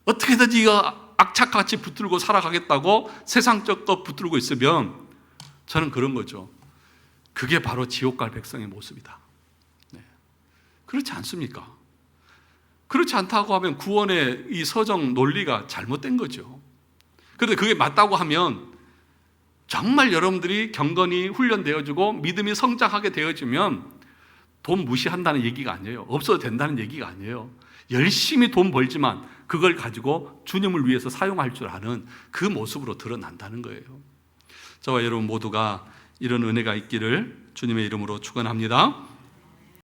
어떻게든지 이거 악착같이 붙들고 살아가겠다고 세상적 것 붙들고 있으면 저는 그런 거죠. 그게 바로 지옥 갈 백성의 모습이다. 네. 그렇지 않습니까? 그렇지 않다고 하면 구원의 이 서정 논리가 잘못된 거죠. 그런데 그게 맞다고 하면 정말 여러분들이 경건이 훈련되어지고 믿음이 성장하게 되어지면 돈 무시한다는 얘기가 아니에요. 없어도 된다는 얘기가 아니에요. 열심히 돈 벌지만 그걸 가지고 주님을 위해서 사용할 줄 아는 그 모습으로 드러난다는 거예요. 저와 여러분 모두가 이런 은혜가 있기를 주님의 이름으로 축원합니다.